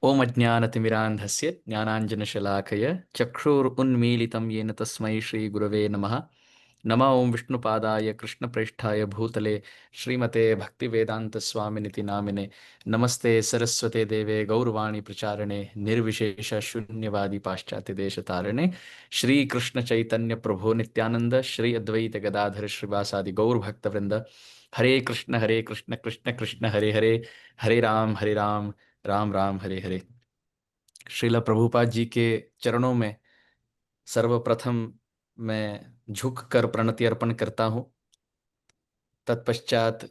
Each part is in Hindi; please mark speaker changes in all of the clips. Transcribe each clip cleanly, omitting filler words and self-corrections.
Speaker 1: ओम अज्ञानतिमिरान्धस्य ज्ञानाञ्जनशलाकय चक्षुरुन्मीलितं येन तस्मै श्रीगुरवे नमः। नमः ओं विष्णुपादाय कृष्णप्रेष्ठाय भूतले श्रीमते भक्तिवेदान्तस्वामिनिति नामिने। नमस्ते सरस्वते देवे गौरवाणी प्रचारणे निर्विशेष शून्यवादी पाश्चात्य देश तारणे। श्री कृष्ण चैतन्य प्रभो नित्यानंद श्री अद्वैत गदाधर श्रीवासादि गौर भक्तवृंद। हरे कृष्ण कृष्ण कृष्ण हरे हरे, हरे राम राम राम हरे हरे। श्रील प्रभुपाद जी के चरणों में सर्वप्रथम मैं झुक कर प्रणति अर्पण करता हूँ। तत्पश्चात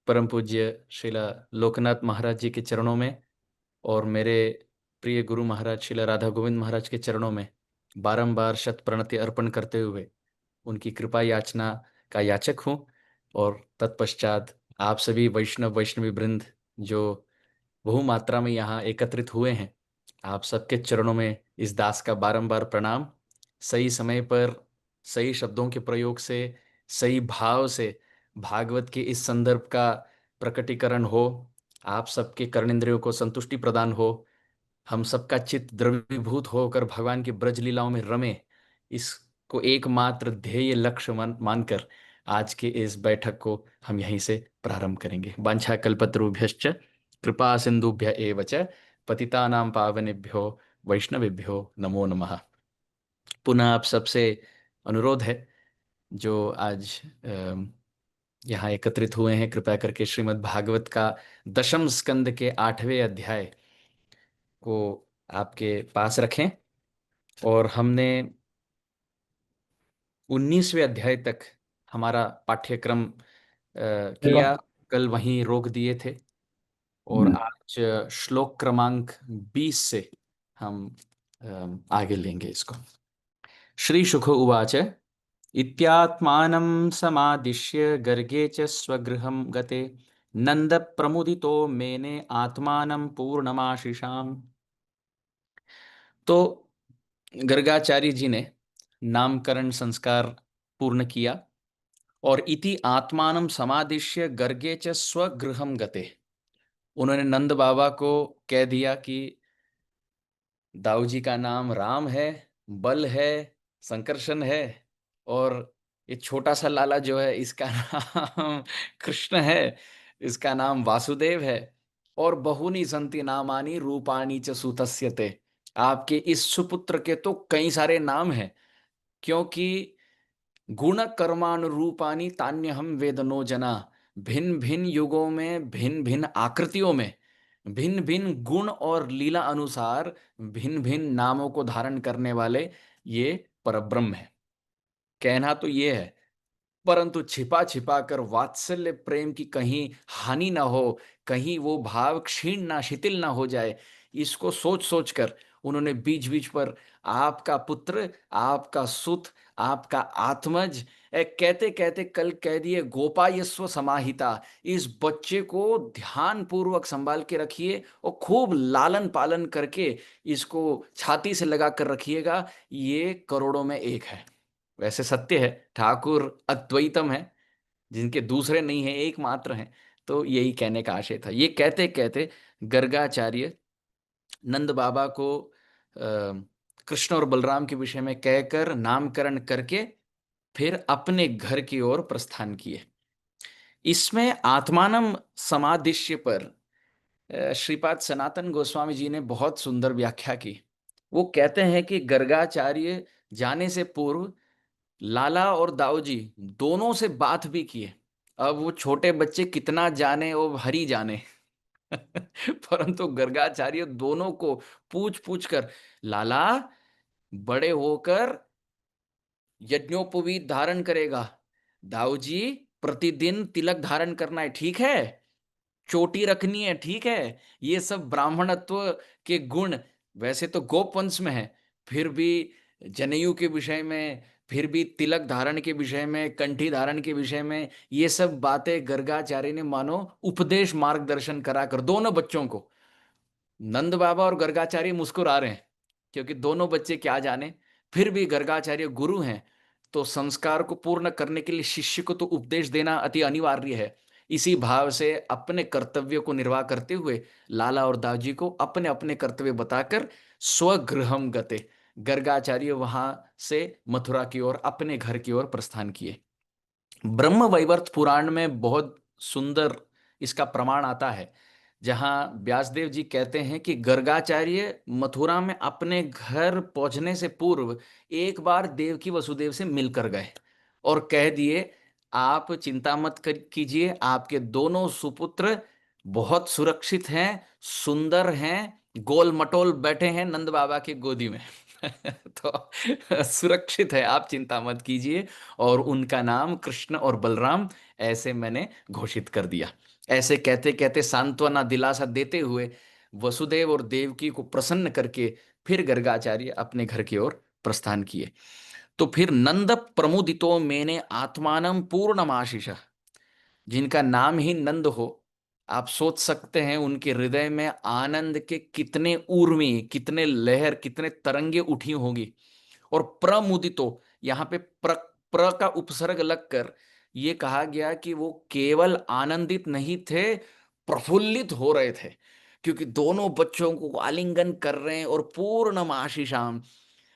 Speaker 1: परम पूज्य श्रील लोकनाथ महाराज जी के चरणों में और मेरे प्रिय गुरु महाराज श्रील राधा गोविंद महाराज के चरणों में बारंबार शत प्रणति अर्पण करते हुए उनकी कृपा याचना का याचक हूँ। और तत्पश्चात आप सभी वैष्णवी वृंद जो बहु मात्रा में यहाँ एकत्रित हुए हैं, आप सबके चरणों में इस दास का बारंबार प्रणाम। सही समय पर सही शब्दों के प्रयोग से सही भाव से भागवत के इस संदर्भ का प्रकटीकरण हो, आप सबके कर्णेंद्रियों को संतुष्टि प्रदान हो, हम सबका चित्त द्रवीभूत होकर भगवान की ब्रज लीलाओं में रमे, इसको एकमात्र ध्येय लक्ष्य मानकर आज के इस बैठक को हम यहीं से प्रारंभ करेंगे। वाञ्छा कल्पतरुभ्यश्च कृपा सिंधुभ्य एव च पतितानां पावनेभ्यो वैष्णवेभ्यो नमो नमः। पुनः आप सबसे अनुरोध है जो आज यहाँ एकत्रित हुए हैं, कृपया करके श्रीमद् भागवत का दशम स्कंद के 8वें अध्याय को आपके पास रखें। और हमने 19वें अध्याय तक हमारा पाठ्यक्रम किया, कल वहीं रोक दिए थे। और आज श्लोक क्रमांक 20 से हम आगे लेंगे इसको। श्री शुक उवाच इत्यात्मानं समादिश्य गर्गे च स्वगृहं गते नंद प्रमुदितो मेने आत्मानं पूर्णमाशिषाम्। तो गर्गाचार्य जी ने नामकरण संस्कार पूर्ण किया और इति आत्मानं समादिश्य गर्गे च स्वगृहं गते, उन्होंने नंद बाबा को कह दिया कि दाऊ जी का नाम राम है, बल है, संकर्षण है, और ये छोटा सा लाला जो है इसका नाम कृष्ण है, इसका नाम वासुदेव है। और बहुनी संति नामानि रूपाणी च सुतस्यते, आपके इस सुपुत्र के तो कई सारे नाम हैं, क्योंकि गुण कर्मानुरूपानी तान्यहम वेदनो जना, भिन्न भिन्न युगों में भिन्न भिन्न आकृतियों में भिन्न भिन्न गुण और लीला अनुसार भिन्न भिन्न नामों को धारण करने वाले ये परब्रह्म है। कहना तो ये है, परंतु छिपा छिपा कर वात्सल्य प्रेम की कहीं हानि ना हो, कहीं वो भाव क्षीण ना शिथिल ना हो जाए, इसको सोच सोच कर उन्होंने बीच बीच पर आपका पुत्र, आपका सुत, आपका आत्मज कहते कहते कल कह दिए गोपायस्व समाहिता, इस बच्चे को ध्यान पूर्वक संभाल के रखिए और खूब लालन पालन करके इसको छाती से लगा कर रखिएगा, ये करोड़ों में एक है। वैसे सत्य है, ठाकुर अद्वैतम है, जिनके दूसरे नहीं है, एकमात्र हैं। तो यही कहने का आशय था। ये कहते कहते गर्गाचार्य नंद बाबा को कृष्ण और बलराम के विषय में कहकर नामकरण करके फिर अपने घर की ओर प्रस्थान किए। इसमें आत्मानम समादिश्य पर श्रीपाद सनातन गोस्वामी जी ने बहुत सुंदर व्याख्या की। वो कहते हैं कि गर्गाचार्य जाने से पूर्व लाला और दाऊ जी दोनों से बात भी किए। अब वो छोटे बच्चे कितना जाने वो हरि जाने परंतु गर्गाचार्य दोनों को पूछ पूछ कर, लाला बड़े होकर यज्ञोपवीत धारण करेगा, दाऊ जी प्रतिदिन तिलक धारण करना है, ठीक है, चोटी रखनी है, ठीक है, ये सब ब्राह्मणत्व के गुण वैसे तो गोप वंश में है, फिर भी जनेऊ के विषय में, फिर भी तिलक धारण के विषय में, कंठी धारण के विषय में, ये सब बातें गर्गाचार्य ने मानो उपदेश मार्गदर्शन करा कर दोनों बच्चों को। नंद बाबा और गर्गाचार्य मुस्कुरा रहे हैं, क्योंकि दोनों बच्चे क्या जाने, फिर भी गर्गाचार्य गुरु हैं, तो संस्कार को पूर्ण करने के लिए शिष्य को तो उपदेश देना अति अनिवार्य है। इसी भाव से अपने कर्तव्य को निर्वाह करते हुए लाला और दाऊजी को अपने अपने कर्तव्य बताकर स्वगृहम गते, गर्गाचार्य वहां से मथुरा की ओर अपने घर की ओर प्रस्थान किए। ब्रह्म वैवर्त पुराण में बहुत सुंदर इसका प्रमाण आता है, जहां व्यासदेव जी कहते हैं कि गर्गाचार्य मथुरा में अपने घर पहुंचने से पूर्व एक बार देवकी वसुदेव से मिलकर गए और कह दिए, आप चिंता मत कीजिए, आपके दोनों सुपुत्र बहुत सुरक्षित हैं, सुंदर हैं, गोल मटोल बैठे हैं नंद बाबा की गोदी में। तो सुरक्षित है, आप चिंता मत कीजिए। और उनका नाम कृष्ण और बलराम ऐसे मैंने घोषित कर दिया। ऐसे कहते कहते सांत्वना दिलासा देते हुए वसुदेव और देवकी को प्रसन्न करके फिर गर्गाचार्य अपने घर की ओर प्रस्थान किए। तो फिर नंद प्रमुदितो मैंने आत्मानम पूर्णमाशीष, जिनका नाम ही नंद हो, आप सोच सकते हैं उनके हृदय में आनंद के कितने ऊर्मी, कितने लहर, कितने तरंगे उठी होंगी। और प्रमुदितो, यहाँ पे प्र का उपसर्ग लगकर ये कहा गया कि वो केवल आनंदित नहीं थे, प्रफुल्लित हो रहे थे, क्योंकि दोनों बच्चों को आलिंगन कर रहे हैं और पूर्णम आशीषाम,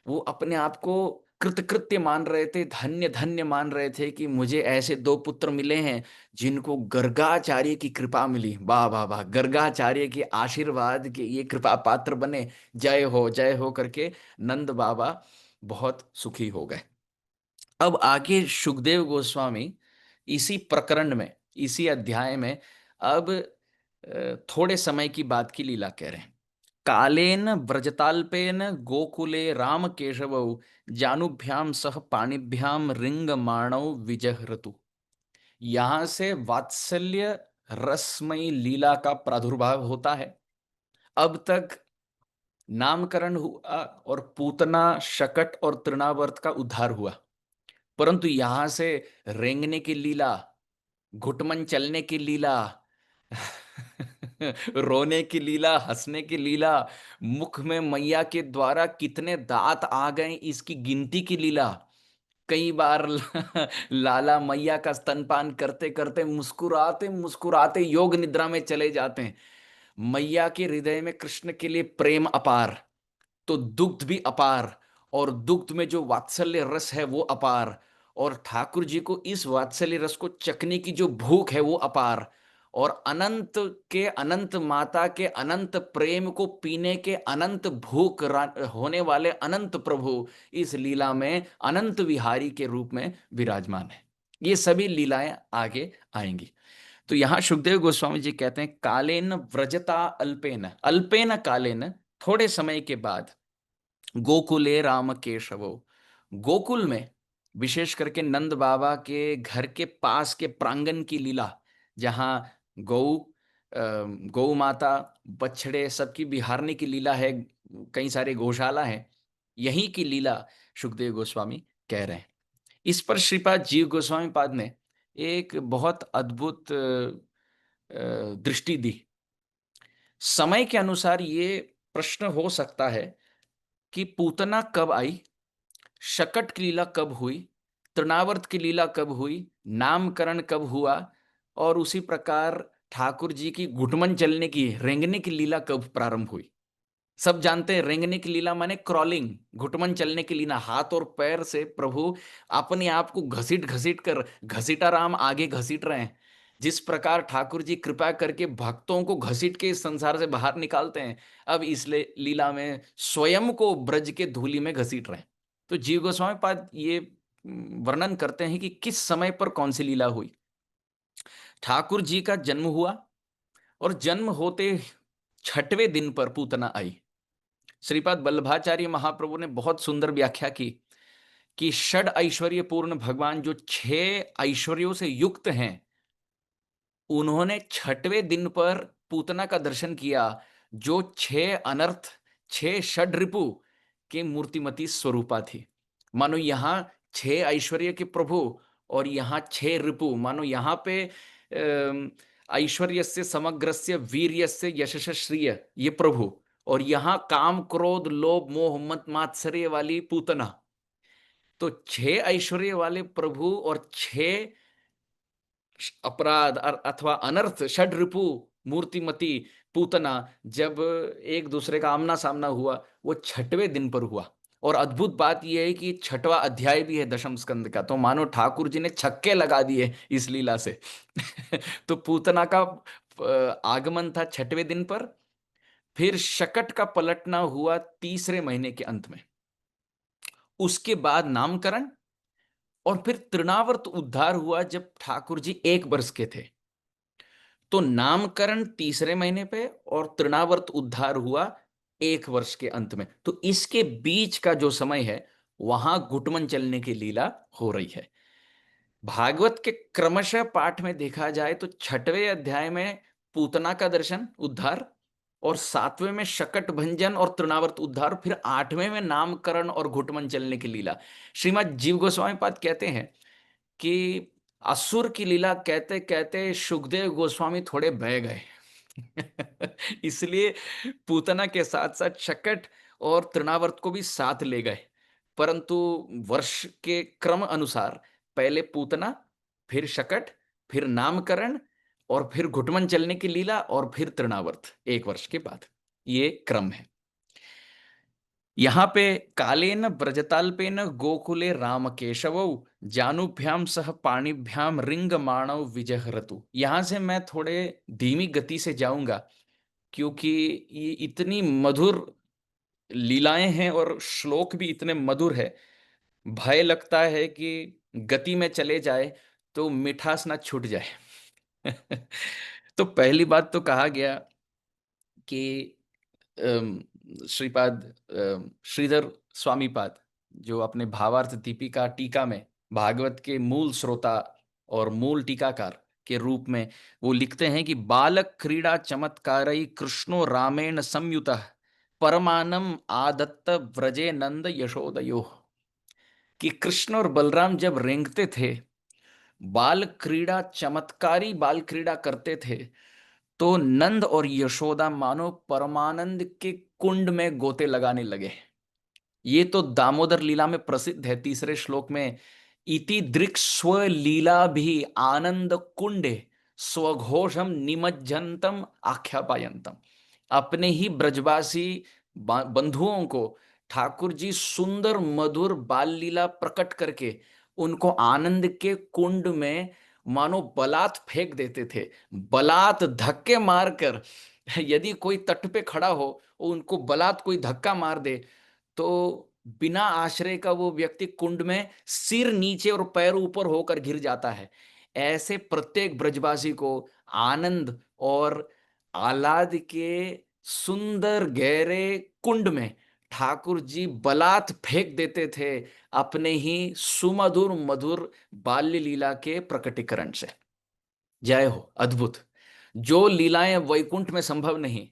Speaker 1: वो अपने आप को कृतकृत्य मान रहे थे, धन्य धन्य मान रहे थे कि मुझे ऐसे दो पुत्र मिले हैं जिनको गर्गाचार्य की कृपा मिली। वाह वाह वाह, गर्गाचार्य के आशीर्वाद के ये कृपा पात्र बने, जय हो करके नंद बाबा बहुत सुखी हो गए। अब आगे सुखदेव गोस्वामी इसी प्रकरण में, इसी अध्याय में अब थोड़े समय की बात की लीला कह रहे हैं। कालेन व्रजताल्पेन गोकुले राम केशवौ जानुभ्याम सह पाणिभ्याम रिंगमाणौ विजहृतु। यहां से वात्सल्य रसमयी लीला का प्रादुर्भाव होता है। अब तक नामकरण हुआ और पूतना, शकट और तृणावर्त का उद्धार हुआ, परंतु यहां से रेंगने की लीला, घुटमन चलने की लीला, रोने की लीला, हंसने की लीला, मुख में मैया के द्वारा कितने दांत आ गए इसकी गिनती की लीला। कई बार लाला मैया का स्तनपान करते करते मुस्कुराते मुस्कुराते योग निद्रा में चले जाते हैं। मैया के हृदय में कृष्ण के लिए प्रेम अपार, तो दुग्ध भी अपार, और दुग्ध में जो वात्सल्य रस है वो अपार, और ठाकुर जी को इस वात्सल्य रस को चखने की जो भूख है वो अपार, और अनंत के अनंत माता के अनंत प्रेम को पीने के अनंत भूख होने वाले अनंत प्रभु इस लीला में अनंत विहारी के रूप में विराजमान है। ये सभी लीलाएं आगे आएंगी। तो यहां सुखदेव गोस्वामी जी कहते हैं, कालेन व्रजता अल्पेन, अल्पेन कालेन, थोड़े समय के बाद, गोकुले राम केशवो, गोकुल में विशेष करके नंद बाबा के घर के पास के प्रांगण की लीला, जहां गौ गौ माता, बछड़े सबकी बिहारने की लीला है, कई सारे गौशाला हैं, यही की लीला सुखदेव गोस्वामी कह रहे हैं। इस पर श्रीपाद जीव गोस्वामी पाद ने एक बहुत अद्भुत दृष्टि दी। समय के अनुसार ये प्रश्न हो सकता है कि पूतना कब आई, शकट की लीला कब हुई, तृणावर्त की लीला कब हुई, नामकरण कब हुआ, और उसी प्रकार ठाकुर जी की घुटमन चलने की, रेंगने की लीला कब प्रारंभ हुई। सब जानते हैं रेंगने की लीला माने क्रॉलिंग, घुटमन चलने की लीला, हाथ और पैर से प्रभु अपने आप को घसीट घसीट कर, घसीटा राम आगे घसीट रहे हैं। जिस प्रकार ठाकुर जी कृपा करके भक्तों को घसीट के इस संसार से बाहर निकालते हैं, अब इस लीला में स्वयं को ब्रज के धूलि में घसीट रहे हैं। तो जीव गोस्वामी पाद ये वर्णन करते हैं कि किस समय पर कौन सी लीला हुई। ठाकुर जी का जन्म हुआ और जन्म होते छठवें दिन पर पूतना आई। श्रीपाद वल्लभाचार्य महाप्रभु ने बहुत सुंदर व्याख्या की कि षड ऐश्वर्य पूर्ण भगवान जो 6 ऐश्वर्यों से युक्त हैं, उन्होंने छठवें दिन पर पूतना का दर्शन किया, जो 6 अनर्थ, 6 षड रिपु के मूर्तिमती स्वरूपा थी। मानो यहाँ 6 ऐश्वर्य के प्रभु और यहाँ 6 रिपु, मानो यहाँ पे ऐश्वर्यस्य समग्रस्य वीर्यस्य यशस श्रिय ये प्रभु, और यहाँ काम क्रोध लोभ मोह मत मात्सर्य वाली पूतना। तो 6 ऐश्वर्य वाले प्रभु और 6 अपराध अथवा अनर्थ, षड रिपु मूर्तिमती पूतना, जब एक दूसरे का आमना सामना हुआ, वो छठवें दिन पर हुआ। और अद्भुत बात यह है कि छठवां अध्याय भी है दशम स्कंद का, तो मानो ठाकुर जी ने छक्के लगा दिए इस लीला से। तो पूतना का आगमन था छठवें दिन पर, फिर शकट का पलटना हुआ तीसरे महीने के अंत में, उसके बाद नामकरण, और फिर तृणावर्त उद्धार हुआ जब ठाकुर जी 1 वर्ष के थे। तो नामकरण तीसरे महीने पे और तृणावर्त उद्धार हुआ 1 वर्ष के अंत में। तो इसके बीच का जो समय है, वहां घुटमन चलने की लीला हो रही है। भागवत के क्रमशः पाठ में देखा जाए तो छठवें अध्याय में पूतना का दर्शन उद्धार, और 7वें में शकट भंजन और तृणावर्त उद्धार, फिर 8वें में नामकरण और घुटमन चलने की लीला। श्रीमद जीव गोस्वामी पाद कहते हैं कि असुर की लीला कहते कहते सुखदेव गोस्वामी थोड़े बह गए। इसलिए पूतना के साथ साथ शकट और तृणावर्त को भी साथ ले गए, परंतु वर्ष के क्रम अनुसार पहले पूतना, फिर शकट, फिर नामकरण, और फिर घुटमन चलने की लीला, और फिर तृणावर्त 1 वर्ष के बाद। ये क्रम है। यहाँ पे कालेन ब्रजताल्पेन गोकुले राम केशवौ जानुभ्याम सह पाणिभ्याम रिंग माणव विजहरतु। यहाँ से मैं थोड़े धीमी गति से जाऊंगा, क्योंकि ये इतनी मधुर लीलाएं हैं और श्लोक भी इतने मधुर है, भय लगता है कि गति में चले जाए तो मिठास ना छूट जाए। तो पहली बात तो कहा गया कि श्रीपाद श्रीधर स्वामीपाद, जो अपने भावार्थ दीपिका टीका में भागवत के मूल श्रोता और मूल टीकाकार के रूप में वो लिखते हैं कि बालक क्रीड़ा चमत्कारई कृष्णो रामेण संयुतः परमानम आदत्त व्रजे नंद यशोदयो। कि कृष्ण और बलराम जब रेंगते थे, बाल क्रीड़ा, चमत्कारी बाल क्रीड़ा करते थे, तो नंद और यशोदा मानो परमानंद के कुंड में गोते लगाने लगे। ये तो दामोदर लीला में प्रसिद्ध है, तीसरे श्लोक में इति दृक् स्वलीला भी आनंद कुंडे स्वघोषम निमज्जनतम आख्यापायंतम। अपने ही ब्रजवासी बंधुओं को ठाकुर जी सुंदर मधुर बाल लीला प्रकट करके उनको आनंद के कुंड में मानो बलात् फेंक देते थे। बलात् धक्के मारकर, यदि कोई तट पे खड़ा हो, उनको बलात् कोई धक्का मार दे, तो बिना आश्रय का वो व्यक्ति कुंड में सिर नीचे और पैर ऊपर होकर गिर जाता है। ऐसे प्रत्येक ब्रजवासी को आनंद और आह्लाद के सुंदर गहरे कुंड में ठाकुर जी बलात् फेंक देते थे, अपने ही सुमधुर मधुर बाल्य लीला के प्रकटीकरण से। जय हो, अद्भुत। जो लीलाएं वैकुंठ में संभव नहीं,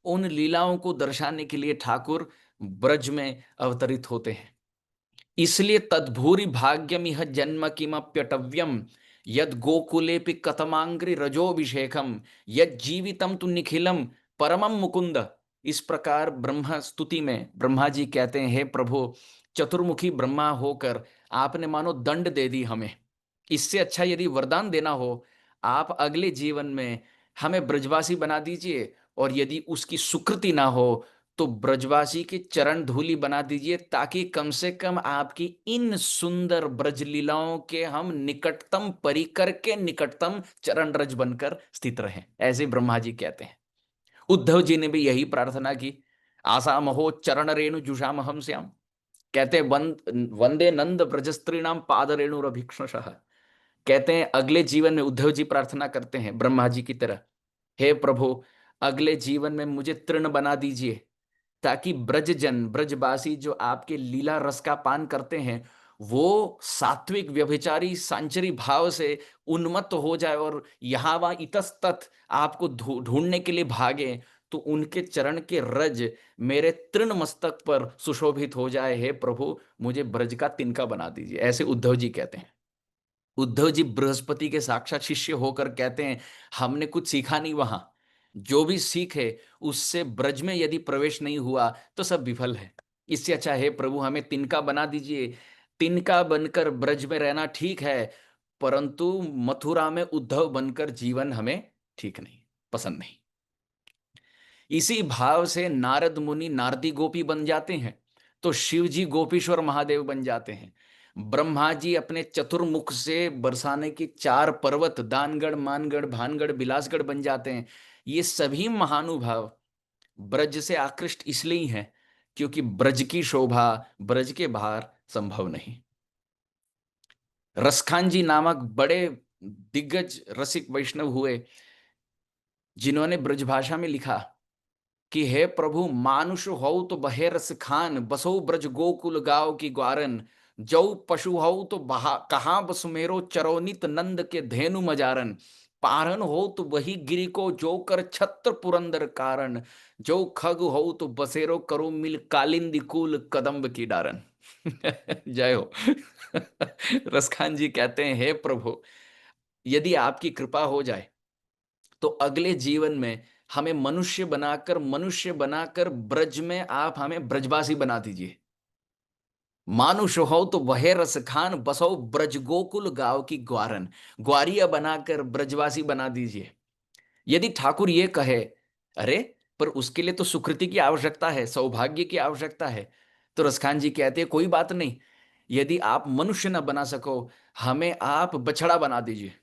Speaker 1: उन लीलाओं को दर्शाने के लिए ठाकुर ब्रज में अवतरित होते हैं। इसलिए तद्भूरि भाग्यमिह जन्म किमप्यटव्यम यद गोकुलेपि कतमांग्रि रजोभिषेकम यद जीवितम तु निखिलम परमम मुकुंद। इस प्रकार ब्रह्मा स्तुति में ब्रह्मा जी कहते हैं, हे प्रभु, चतुर्मुखी ब्रह्मा होकर आपने मानो दंड दे दी हमें। इससे अच्छा यदि वरदान देना हो, आप अगले जीवन में हमें ब्रजवासी बना दीजिए, और यदि उसकी सुकृति ना हो तो ब्रजवासी की चरण धूलि बना दीजिए, ताकि कम से कम आपकी इन सुंदर ब्रज लीलाओं के हम निकटतम परिकर के निकटतम चरण रज बनकर स्थित रहें। ऐसे ब्रह्मा जी कहते हैं। उद्धव जी ने भी यही प्रार्थना की, आशा महो चरण रेणु जुषाम हम श्याम। कहते वंदे नंद ब्रजस्त्री नाम पाद रेणु रभिक्षणशः। कहते हैं अगले जीवन में उद्धव जी प्रार्थना करते हैं ब्रह्मा जी की तरह, हे प्रभु, अगले जीवन में मुझे तृण बना दीजिए, ताकि ब्रजजन ब्रजवासी जो आपके लीला रस का पान करते हैं, वो सात्विक व्यभिचारी सांचरी भाव से उन्मत्त हो जाए और यहाँ वहां इतस्तत आपको ढूंढने के लिए भागे, तो उनके चरण के रज मेरे तृण मस्तक पर सुशोभित हो जाए। हे प्रभु, मुझे ब्रज का तिनका बना दीजिए। ऐसे उद्धव जी कहते हैं। उद्धव जी बृहस्पति के साक्षात शिष्य होकर कहते हैं, हमने कुछ सीखा नहीं वहां, जो भी सीखे उससे ब्रज में यदि प्रवेश नहीं हुआ तो सब विफल है। इससे अच्छा है प्रभु हमें तिनका बना दीजिए। तिनका बनकर ब्रज में रहना ठीक है, परंतु मथुरा में उद्धव बनकर जीवन हमें ठीक नहीं, पसंद नहीं। इसी भाव से नारद मुनि नारदी गोपी बन जाते हैं, तो शिव जी गोपीश्वर महादेव बन जाते हैं। ब्रह्मा जी अपने चतुर्मुख से बरसाने की 4 पर्वत दानगढ़, मानगढ़, भानगढ़, बिलासगढ़ बन जाते हैं। ये सभी महानुभाव ब्रज से आकृष्ट इसलिए हैं क्योंकि ब्रज की शोभा ब्रज के बाहर संभव नहीं। रसखान जी नामक बड़े दिग्गज रसिक वैष्णव हुए, जिन्होंने ब्रजभाषा में लिखा कि हे प्रभु, मानुष हो तो बहे रस खान, बसो ब्रज गोकुल गाँव की ग्वारन, जौ पशु हो तो बहा कहाँ बस मेरो, चरोनित नंद के धेनु मजारन, पारन हो तो वही गिरी को, जो कर छत्र पुरंदर कारण, जो खग हो तो बसेरो करो मिल, कालिंदी कुल कदम्ब की डारन। जय हो। रसखान जी कहते हैं, हे प्रभु, यदि आपकी कृपा हो जाए तो अगले जीवन में हमें मनुष्य बनाकर ब्रज में आप हमें ब्रजवासी बना दीजिए। मानुष हो तो वह रस खान, बसो ब्रज गोकुल गांव की ग्वारन, ग्वारिया बनाकर ब्रजवासी बना दीजिए। यदि ठाकुर ये कहे, अरे पर उसके लिए तो सुकृति की आवश्यकता है, सौभाग्य की आवश्यकता है, तो रसखान जी कहते हैं कोई बात नहीं, यदि आप मनुष्य न बना सको, हमें आप बछड़ा बना दीजिए।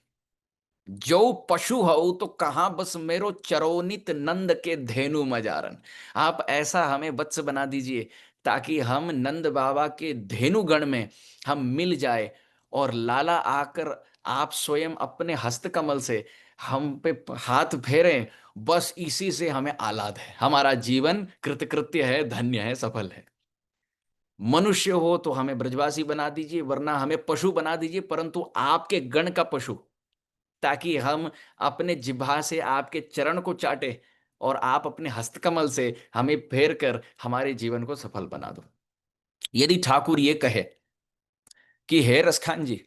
Speaker 1: जो पशु हो तो कहां बस मेरो, चरोनित नंद के धेनु मजारन, आप ऐसा हमें वत्स बना दीजिए ताकि हम नंद बाबा के धेनु गण में हम मिल जाए, और लाला आकर आप स्वयं अपने हस्त कमल से हम पे हाथ फेरें, बस इसी से हमें आह्लाद है, हमारा जीवन कृतकृत्य है, धन्य है, सफल है। मनुष्य हो तो हमें ब्रजवासी बना दीजिए, वरना हमें पशु बना दीजिए, परंतु आपके गण का पशु, ताकि हम अपने जिह्वा से आपके चरण को चाटे और आप अपने हस्तकमल से हमें फेर कर हमारे जीवन को सफल बना दो। यदि ठाकुर ये कहे कि हे रसखान जी,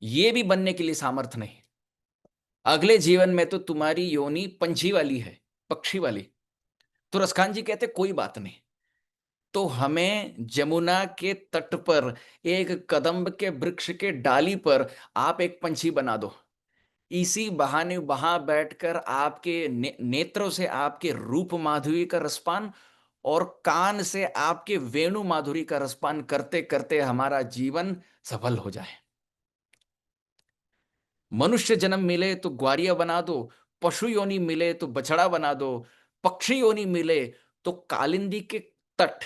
Speaker 1: ये भी बनने के लिए सामर्थ्य नहीं, अगले जीवन में तो तुम्हारी योनि पंछी वाली है, पक्षी वाली, तो रसखान जी कहते कोई बात नहीं, तो हमें जमुना के तट पर एक कदम्ब के वृक्ष के डाली पर आप एक पंछी बना दो। इसी बहाने वहां बैठकर आपके नेत्रों से आपके रूप माधुरी का रसपान और कान से आपके वेणु माधुरी का रसपान करते करते हमारा जीवन सफल हो जाए। मनुष्य जन्म मिले तो ग्वारिया बना दो, पशु योनि मिले तो बछड़ा बना दो, पक्षी योनि मिले तो कालिंदी के तट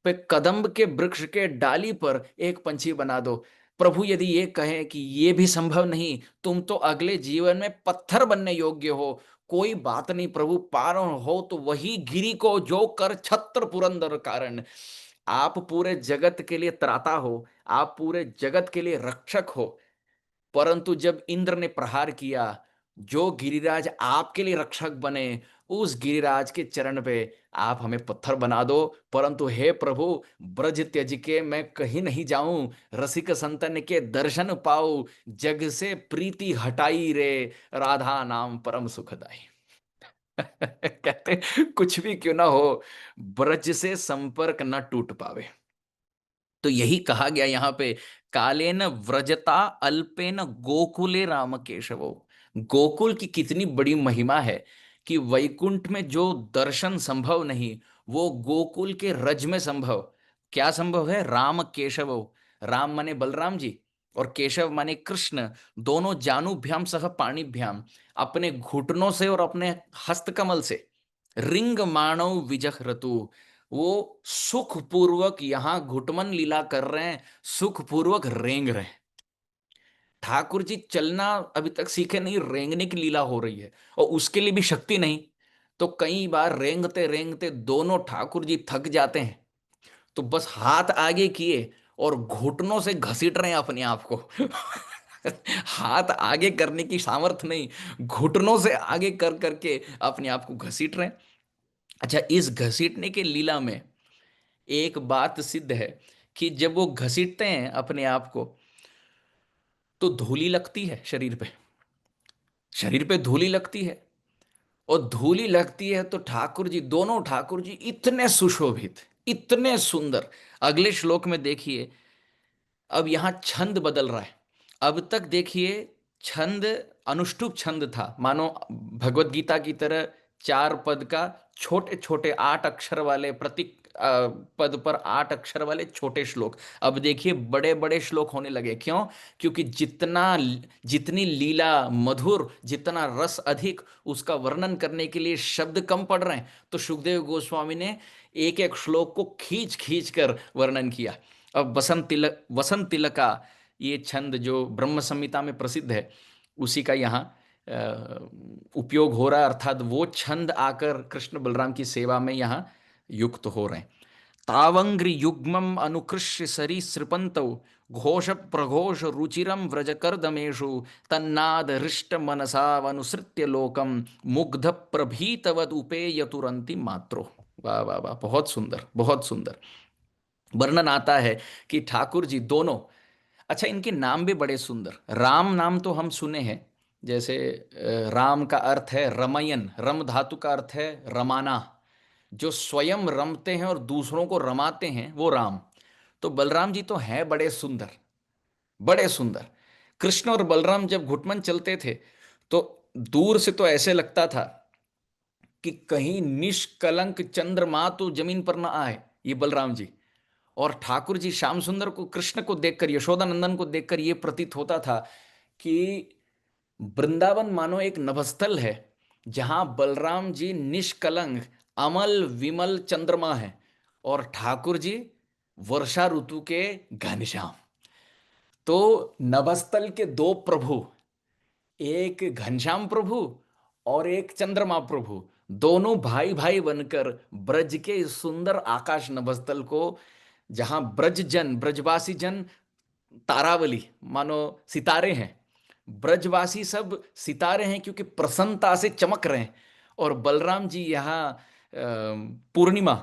Speaker 1: पे कदम्ब के वृक्ष के डाली पर एक पंछी बना दो। प्रभु यदि ये कहें कि ये भी संभव नहीं, तुम तो अगले जीवन में पत्थर बनने योग्य हो, कोई बात नहीं प्रभु, पारण हो तो वही गिरी को, जो कर छत्र पुरंदर कारण। आप पूरे जगत के लिए त्राता हो, आप पूरे जगत के लिए रक्षक हो, परंतु जब इंद्र ने प्रहार किया, जो गिरिराज आपके लिए रक्षक बने, उस गिरिराज के चरण पे आप हमें पत्थर बना दो। परंतु हे प्रभु, ब्रज त्यज के मैं कहीं नहीं जाऊं, रसिक संतन के दर्शन पाऊं, जग से प्रीति हटाई रे, राधा नाम परम सुखदाई। कहते कुछ भी क्यों ना हो, ब्रज से संपर्क न टूट पावे। तो यही कहा गया यहाँ पे, कालेन व्रजता अल्पेन गोकुले राम केशवो। गोकुल की कितनी बड़ी महिमा है कि वैकुंठ में जो दर्शन संभव नहीं, वो गोकुल के रज में संभव। क्या संभव है? राम केशवो। राम माने बलराम जी और केशव माने कृष्ण, दोनों जानुभ्याम सह पाणिभ्याम, अपने घुटनों से और अपने हस्तकमल से रिंग माणव विजह ऋतु, वो सुखपूर्वक यहां घुटमन लीला कर रहे हैं, सुखपूर्वक रेंग रहे हैं। ठाकुर जी चलना अभी तक सीखे नहीं, रेंगने की लीला हो रही है, और उसके लिए भी शक्ति नहीं, तो कई बार रेंगते रेंगते दोनों ठाकुर जी थक जाते हैं, तो बस हाथ आगे किए और घुटनों से घसीट रहे हैं अपने आप को। हाथ आगे करने की सामर्थ्य नहीं, घुटनों से आगे कर करके अपने आप को घसीट रहे हैं। अच्छा, इस घसीटने के लीला में एक बात सिद्ध है कि जब वो घसीटते हैं अपने आप को, तो धूली लगती है शरीर पे, शरीर पे धूली लगती है, और धूली लगती है तो ठाकुर जी, दोनों ठाकुर जी इतने सुशोभित, इतने सुंदर। अगले श्लोक में देखिए, अब यहां छंद बदल रहा है। अब तक देखिए छंद अनुष्टुप छंद था, मानो भगवत गीता की तरह 4 पद का छोटे छोटे 8 अक्षर वाले प्रति पद पर 8 अक्षर वाले छोटे श्लोक। अब देखिए बड़े बड़े श्लोक होने लगे। क्यों? क्योंकि जितनी लीला मधुर, जितना रस अधिक, उसका वर्णन करने के लिए शब्द कम पड़ रहे हैं। तो सुखदेव गोस्वामी ने एक एक श्लोक को खींच खींच कर वर्णन किया। अब वसंत तिलक का ये छंद जो ब्रह्म संहिता में प्रसिद्ध है, उसी का यहाँ उपयोग हो रहा है, अर्थात वो छंद आकर कृष्ण बलराम की सेवा में यहाँ युक्त हो रहे हैं। तावंग्रि युग्मम अनुकृष्य सरीसृपन्तौ घोष प्रघोष रुचिरम व्रजकर्दमेषु तन्नाद हृष्ट मनसावनुसृत्य लोकम मुग्ध प्रभीतवद उपेयतुरंति मात्रो। वाह वाह वाह, बहुत सुंदर बहुत सुंदर वर्णन आता है कि ठाकुर जी दोनों, अच्छा इनके नाम भी बड़े सुंदर। राम नाम तो हम सुने हैं, जैसे राम का अर्थ है रमयन, रम धातु का अर्थ है रमाना, जो स्वयं रमते हैं और दूसरों को रमाते हैं वो राम। तो बलराम जी तो हैं बड़े सुंदर, बड़े सुंदर। कृष्ण और बलराम जब घुटमन चलते थे तो दूर से तो ऐसे लगता था कि कहीं निष्कलंक चंद्रमा तो जमीन पर ना आए ये बलराम जी। और ठाकुर जी श्याम सुंदर को, कृष्ण को देखकर, यशोदा नंदन को देखकर यह प्रतीत होता था कि वृंदावन मानो एक नभस्थल है जहां बलराम जी निष्कलंक अमल विमल चंद्रमा है और ठाकुर जी वर्षा ऋतु के घनश्याम। तो नभस्थल के दो प्रभु, एक घनश्याम प्रभु और एक चंद्रमा प्रभु, दोनों भाई भाई बनकर ब्रज के इस सुंदर आकाश नभस्थल को, जहां ब्रजवासी जन तारावली मानो सितारे हैं, ब्रजवासी सब सितारे हैं क्योंकि प्रसन्नता से चमक रहे हैं। और बलराम जी यहाँ पूर्णिमा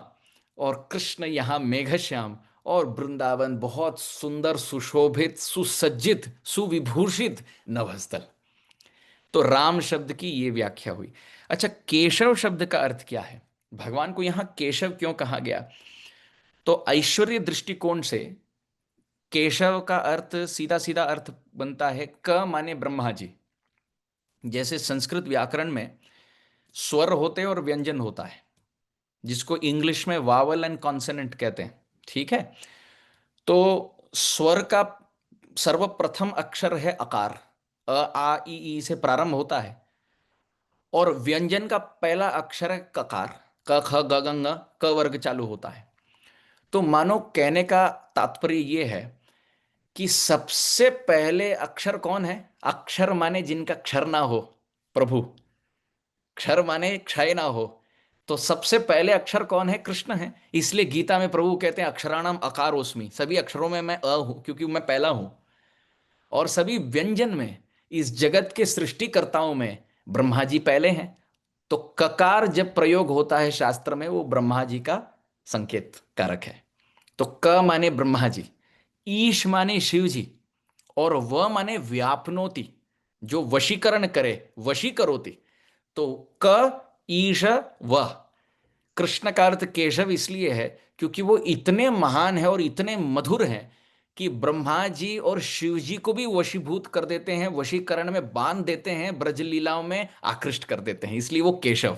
Speaker 1: और कृष्ण यहाँ मेघश्याम, और वृंदावन बहुत सुंदर सुशोभित सुसज्जित सुविभूषित नभस्थल। तो राम शब्द की ये व्याख्या हुई। अच्छा, केशव शब्द का अर्थ क्या है? भगवान को यहां केशव क्यों कहा गया? तो ऐश्वर्य दृष्टिकोण से केशव का अर्थ सीधा सीधा अर्थ बनता है क माने ब्रह्मा जी। जैसे संस्कृत व्याकरण में स्वर होते हैं और व्यंजन होता है, जिसको इंग्लिश में वावल एंड कॉन्सोनेंट कहते हैं, ठीक है? तो स्वर का सर्वप्रथम अक्षर है अकार, अ आ ई से प्रारंभ होता है, और व्यंजन का पहला अक्षर है ककार, क ख ग घ ङ, क वर्ग चालू होता है। तो मानो कहने का तात्पर्य यह है कि सबसे पहले अक्षर कौन है? अक्षर माने जिनका क्षर ना हो, प्रभु। क्षर माने क्षय ना हो। तो सबसे पहले अक्षर कौन है? कृष्ण है। इसलिए गीता में प्रभु कहते हैं अक्षराणाम अकारोस्मि, सभी अक्षरों में मैं अ हूं क्योंकि मैं पहला हूं। और सभी व्यंजन में, इस जगत के सृष्टिकर्ताओं में ब्रह्मा जी पहले हैं। तो ककार जब प्रयोग होता है शास्त्र में, वो ब्रह्मा जी का संकेत कारक है। तो क माने ब्रह्मा जी, ईश माने शिव जी, और व माने व्यापनोति, जो वशीकरण करे, वशी करोति। तो क ईश व, कृष्ण का अर्थ केशव इसलिए है क्योंकि वो इतने महान है और इतने मधुर हैं कि ब्रह्मा जी और शिव जी को भी वशीभूत कर देते हैं, वशीकरण में बांध देते हैं, ब्रज लीलाओं में आकृष्ट कर देते हैं, इसलिए वो केशव।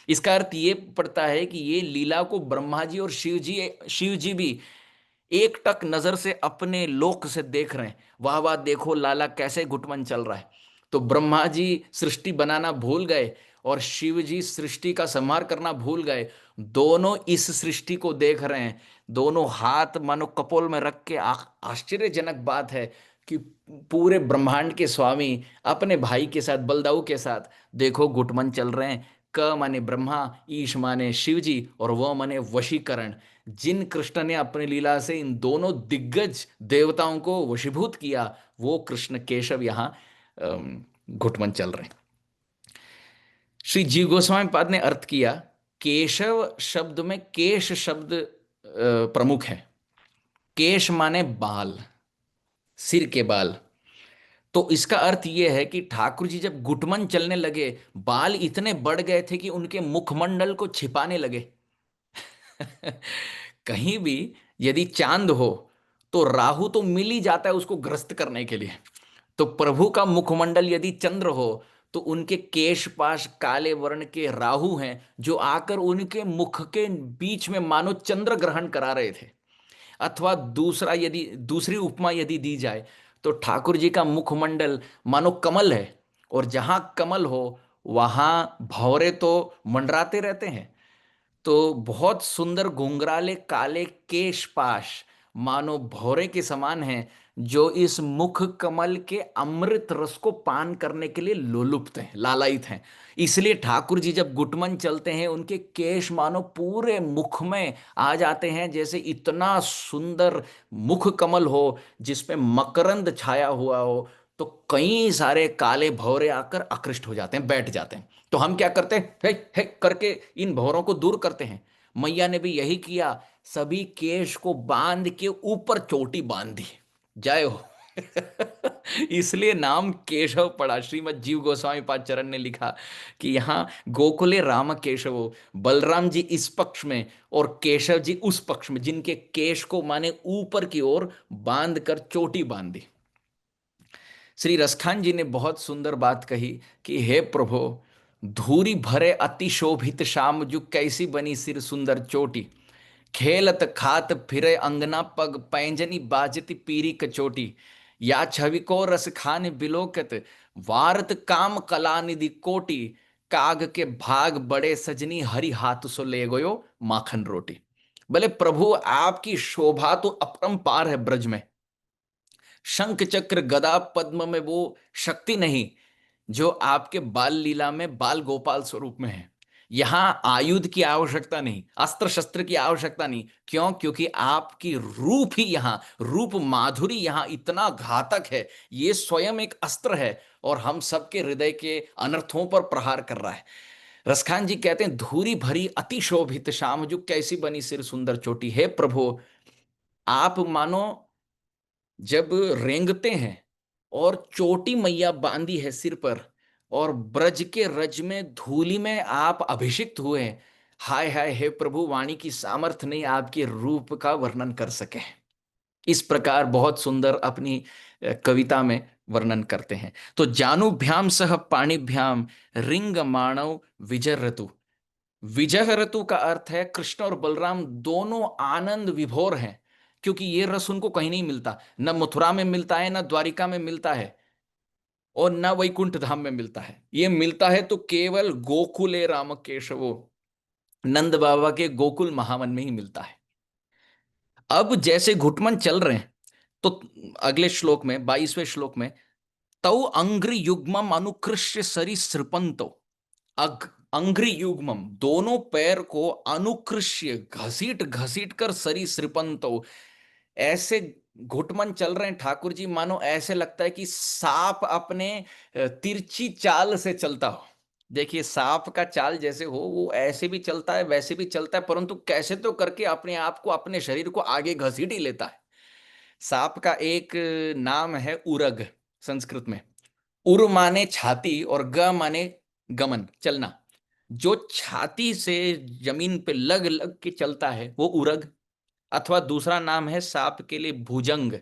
Speaker 1: इसका अर्थ ये पड़ता है कि ये लीला को ब्रह्मा जी और शिव जी भी एक टक नजर से अपने लोक से देख रहे हैं। वाह वाह, देखो लाला कैसे घुटमन चल रहा है। तो ब्रह्मा जी सृष्टि बनाना भूल गए और शिव जी सृष्टि का संहार करना भूल गए। दोनों इस सृष्टि को देख रहे हैं, दोनों हाथ मानो कपोल में रख के। आश्चर्यजनक बात है कि पूरे ब्रह्मांड के स्वामी अपने भाई के साथ, बलदाऊ के साथ देखो घुटमन चल रहे हैं। क माने ब्रह्मा, ईश माने शिव जी, और वह माने वशीकरण। जिन कृष्ण ने अपनी लीला से इन दोनों दिग्गज देवताओं को वशीभूत किया, वो कृष्ण केशव यहाँ घुटमन चल रहे हैं। श्री जीव गोस्वामी पाद ने अर्थ किया, केशव शब्द में केश शब्द प्रमुख है। केश माने बाल, सिर के बाल। तो इसका अर्थ यह है कि ठाकुर जी जब घुटमन चलने लगे, बाल इतने बढ़ गए थे कि उनके मुखमंडल को छिपाने लगे। कहीं भी यदि चांद हो तो राहु तो मिल ही जाता है उसको ग्रस्त करने के लिए। तो प्रभु का मुखमंडल यदि चंद्र हो तो उनके केश पाश काले वर्ण के राहु हैं जो आकर उनके मुख के बीच में मानो चंद्र ग्रहण करा रहे थे। अथवा दूसरा यदि दूसरी उपमा यदि दी जाए तो ठाकुर जी का मुखमंडल मानो कमल है, और जहां कमल हो वहां भंवरे तो मंडराते रहते हैं। तो बहुत सुंदर घुंघराले काले केश पाश मानो भौरे के समान हैं, जो इस मुख कमल के अमृत रस को पान करने के लिए लोलुप्त हैं, लालायित हैं। इसलिए ठाकुर जी जब गुटमन चलते हैं उनके केश मानो पूरे मुख में आ जाते हैं, जैसे इतना सुंदर मुख कमल हो जिसपे मकरंद छाया हुआ हो। तो कई सारे काले भौरे आकर आकृष्ट हो जाते हैं, बैठ जाते हैं। तो हम क्या करते हैं, हे करके इन भौरों को दूर करते हैं। मैया ने भी यही किया, सभी केश को बांध के ऊपर चोटी बांध दी। जय हो। इसलिए नाम केशव पड़ा। श्रीमद जीव गोस्वामी पाद चरण ने लिखा कि यहाँ गोकुले राम केशवो, बलराम जी इस पक्ष में और केशव जी उस पक्ष में, जिनके केश को माने ऊपर की ओर बांध कर चोटी बांध दी। श्री रसखान जी ने बहुत सुंदर बात कही कि हे प्रभु, धूरी भरे अति शोभित श्याम जो कैसी बनी सिर सुंदर चोटी, खेलत खात फिरे अंगना पग पैंजनी बाजती पीरी कचोटी, या छवि को रस खान बिलोकत वारत काम कला निधि कोटि, काग के भाग बड़े सजनी हरि हाथ सो ले गयो माखन रोटी। भले प्रभु आपकी शोभा तो अपरंपार है ब्रज में, शंख चक्र गदा पद्म में वो शक्ति नहीं जो आपके बाल लीला में बाल गोपाल स्वरूप में है। यहां आयुध की आवश्यकता नहीं, अस्त्र शस्त्र की आवश्यकता नहीं। क्यों? क्योंकि आपकी रूप ही यहां, रूप माधुरी यहां इतना घातक है, ये स्वयं एक अस्त्र है और हम सबके हृदय के अनर्थों पर प्रहार कर रहा है। रसखान जी कहते हैं, धूरी भरी अति शोभित श्याम जो कैसी बनी सिर सुंदर चोटी। है प्रभु, आप मानो जब रेंगते हैं और चोटी मैया बांधी है सिर पर, और ब्रज के रज में धूलि में आप अभिषिक्त हुए हैं। हाय हाय, हे प्रभु, वाणी की सामर्थ्य नहीं आपके रूप का वर्णन कर सके। इस प्रकार बहुत सुंदर अपनी कविता में वर्णन करते हैं। तो जानुभ्याम सह पाणिभ्याम रिंग माणव विजय ऋतु। विजय ऋतु का अर्थ है कृष्ण और बलराम दोनों आनंद विभोर हैं, क्योंकि ये रस उनको कहीं नहीं मिलता, न मथुरा में मिलता है, न द्वारिका में मिलता है, और न वैकुंठ धाम में मिलता है। ये मिलता है तो केवल गोकुले राम केशवो, नंद बाबा के गोकुल महावन में ही मिलता है। अब जैसे घुटमन चल रहे हैं तो अगले श्लोक में 22वें श्लोक में, तौ अंग्रि युग्मम अनुकृष्य सरीसृपंतो, अंग्रि युग्मम दोनों पैर को अनुकृष्य घसीट घसीट कर सरीसृपंतो, ऐसे घुटमन चल रहे हैं ठाकुर जी, मानो ऐसे लगता है कि सांप अपने तिरछी चाल से चलता हो। देखिए, सांप का चाल जैसे हो वो ऐसे भी चलता है वैसे भी चलता है, परंतु कैसे तो करके अपने आप को, अपने शरीर को आगे घसीट ही लेता है। सांप का एक नाम है उरग, संस्कृत में। उर माने छाती और ग माने गमन, चलना। जो छाती से जमीन पे लग लग के चलता है वो उरग। अथवा दूसरा नाम है सांप के लिए भुजंग।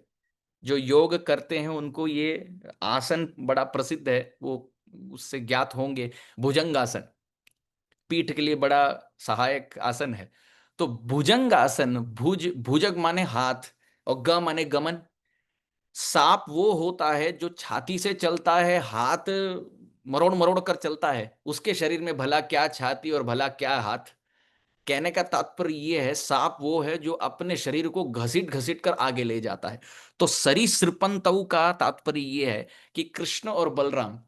Speaker 1: जो योग करते हैं उनको ये आसन बड़ा प्रसिद्ध है, वो उससे ज्ञात होंगे। भुजंग आसन पीठ के लिए बड़ा सहायक आसन है। तो भुजंग आसन, भुजग माने हाथ और ग माने गमन। सांप वो होता है जो छाती से चलता है, हाथ मरोड़ मरोड़ कर चलता है। उसके शरीर में भला क्या छाती और भला क्या हाथ। कहने का तात्पर्य ये है, सांप वो है जो अपने शरीर को घसीट घसीट कर आगे ले जाता है। तो सरीसृपंतौ का तात्पर्य ये है कि कृष्ण और बलराम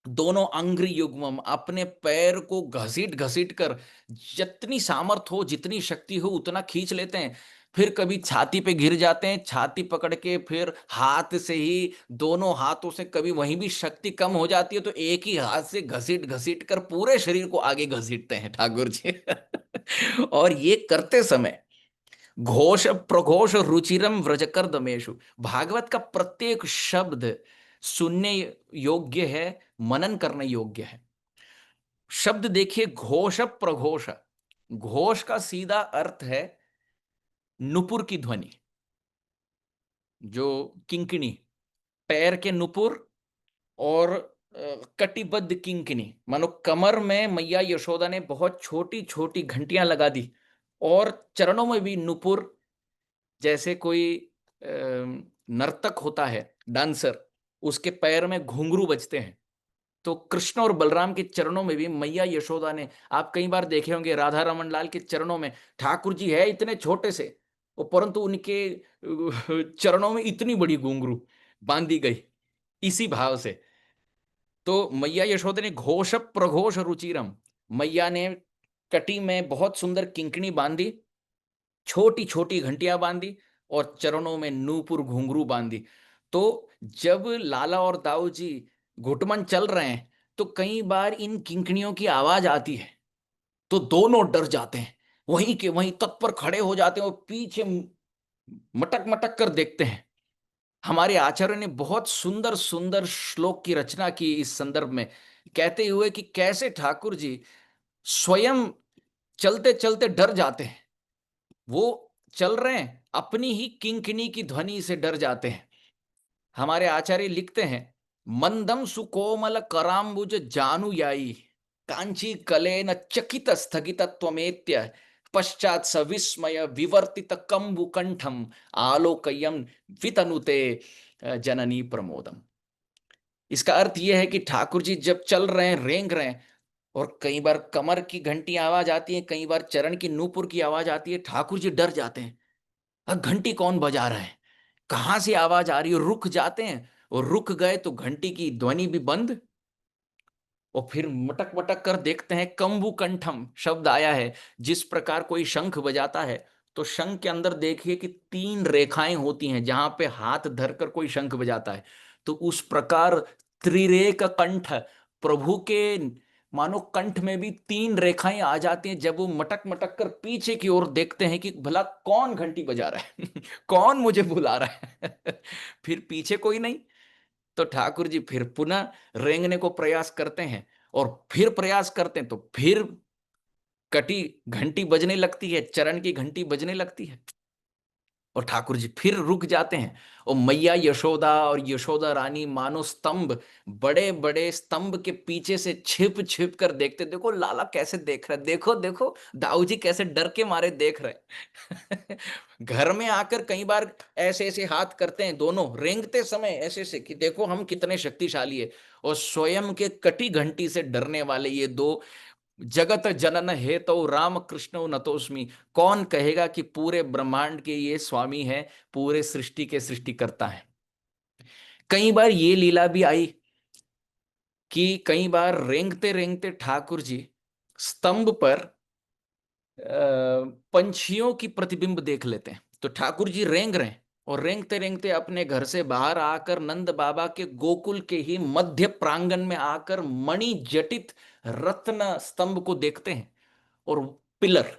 Speaker 1: दोनों अंग्रि युग्मम अपने पैर को घसीट घसीट कर जितनी सामर्थ हो, जितनी शक्ति हो उतना खींच लेते हैं। फिर कभी छाती पे गिर जाते हैं, छाती पकड़ के फिर हाथ से ही, दोनों हाथों से, कभी वहीं भी शक्ति कम हो जाती है तो एक ही हाथ से घसीट घसीट कर पूरे शरीर को आगे घसीटते हैं ठाकुर जी। और ये करते समय घोष प्रघोष रुचिरम व्रजकर दमेशु, भागवत का प्रत्येक शब्द सुनने योग्य है, मनन करने योग्य है। शब्द देखिए, घोष प्रघोष। घोष का सीधा अर्थ है नुपुर की ध्वनि, जो किंकिणी, पैर के नुपुर और कटिबद्ध किंकिनी, मानो कमर में मैया यशोदा ने बहुत छोटी छोटी घंटियां लगा दी, और चरणों में भी नुपुर, जैसे कोई नर्तक होता है, डांसर, उसके पैर में घुंघरू बजते हैं। तो कृष्ण और बलराम के चरणों में भी मैया यशोदा ने, आप कई बार देखे होंगे राधा रमन लाल के चरणों में, ठाकुर जी है इतने छोटे से, और परंतु उनके चरणों में इतनी बड़ी घुंघरू बांधी गई, इसी भाव से। तो मैया यशोदा ने घोष प्रघोष रुचिरम, मैया ने कटी में बहुत सुंदर किंकणी बांधी, छोटी छोटी घंटियां बांधी, और चरणों में नूपुर घुंघरू बांधी। तो जब लाला और दाऊ जी घुटमन चल रहे हैं, तो कई बार इन किंकणियों की आवाज आती है, तो दोनों डर जाते हैं, वहीं के वहीं तत्पर खड़े हो जाते हैं और पीछे मटक मटक कर देखते हैं। हमारे आचार्य ने बहुत सुंदर सुंदर श्लोक की रचना की इस संदर्भ में, कहते हुए कि कैसे ठाकुर जी स्वयं चलते चलते डर जाते हैं। वो चल रहे हैं, अपनी ही किंकिनी की ध्वनि से डर जाते हैं। हमारे आचार्य लिखते हैं, मंदम सुकोमल कराम्बुज जानुयायी कांची कलेन चकित स्थगित त्वमेत्य पश्चात सविस्मय विवर्तित कंबु कंठम आलोकयम वितनुते जननी प्रमोदम। इसका अर्थ यह है कि ठाकुर जी जब चल रहे हैं, रेंग रहे हैं, और कई बार कमर की घंटी आवाज आती है, कई बार चरण की नूपुर की आवाज आती है, ठाकुर जी डर जाते हैं, घंटी कौन बजा रहा है, कहां से आवाज आ रही है, रुक जाते हैं, और रुक गए तो घंटी की ध्वनि भी बंद, और फिर मटक मटक कर देखते हैं। कंबु कंठम शब्द आया है, जिस प्रकार कोई शंख बजाता है, तो शंख के अंदर देखिए कि 3 रेखाएं होती हैं, जहां पे हाथ धरकर कोई शंख बजाता है, तो उस प्रकार त्रिरेख कंठ, प्रभु के मानो कंठ में भी 3 रेखाएं आ जाती हैं, जब वो मटक मटक कर पीछे की ओर देखते हैं कि भला कौन घंटी बजा रहा है कौन मुझे बुला रहा है फिर पीछे कोई नहीं, तो ठाकुर जी फिर पुनः रेंगने को प्रयास करते हैं, और फिर प्रयास करते हैं, तो फिर कटी घंटी बजने लगती है, चरण की घंटी बजने लगती है, और ठाकुर जी फिर रुक जाते हैं। और मैया यशोदा और यशोदा रानी मानो स्तंभ, बड़े बड़े स्तंभ के पीछे से छिप छिप कर देखते, देखो लाला कैसे देख रहा है, देखो देखो दाऊ जी कैसे डर के मारे देख रहे हैं घर में आकर कई बार ऐसे ऐसे हाथ करते हैं, दोनों रेंगते समय ऐसे ऐसे कि देखो हम कितने शक्तिशाली है, और स्वयं के कटी घंटी से डरने वाले ये दो जगत जनन हेतु राम कृष्ण नतोस्मि। कौन कहेगा कि पूरे ब्रह्मांड के ये स्वामी है, पूरे सृष्टि के सृष्टिकर्ता है। कई बार ये लीला भी आई कि कई बार रेंगते रेंगते ठाकुर जी स्तंभ पर पंछियों की प्रतिबिंब देख लेते हैं। तो ठाकुर जी रेंग रहे हैं, और रेंगते रेंगते अपने घर से बाहर आकर नंद बाबा के गोकुल के ही मध्य प्रांगण में आकर मणि जटित रत्न स्तंभ को देखते हैं। और पिलर,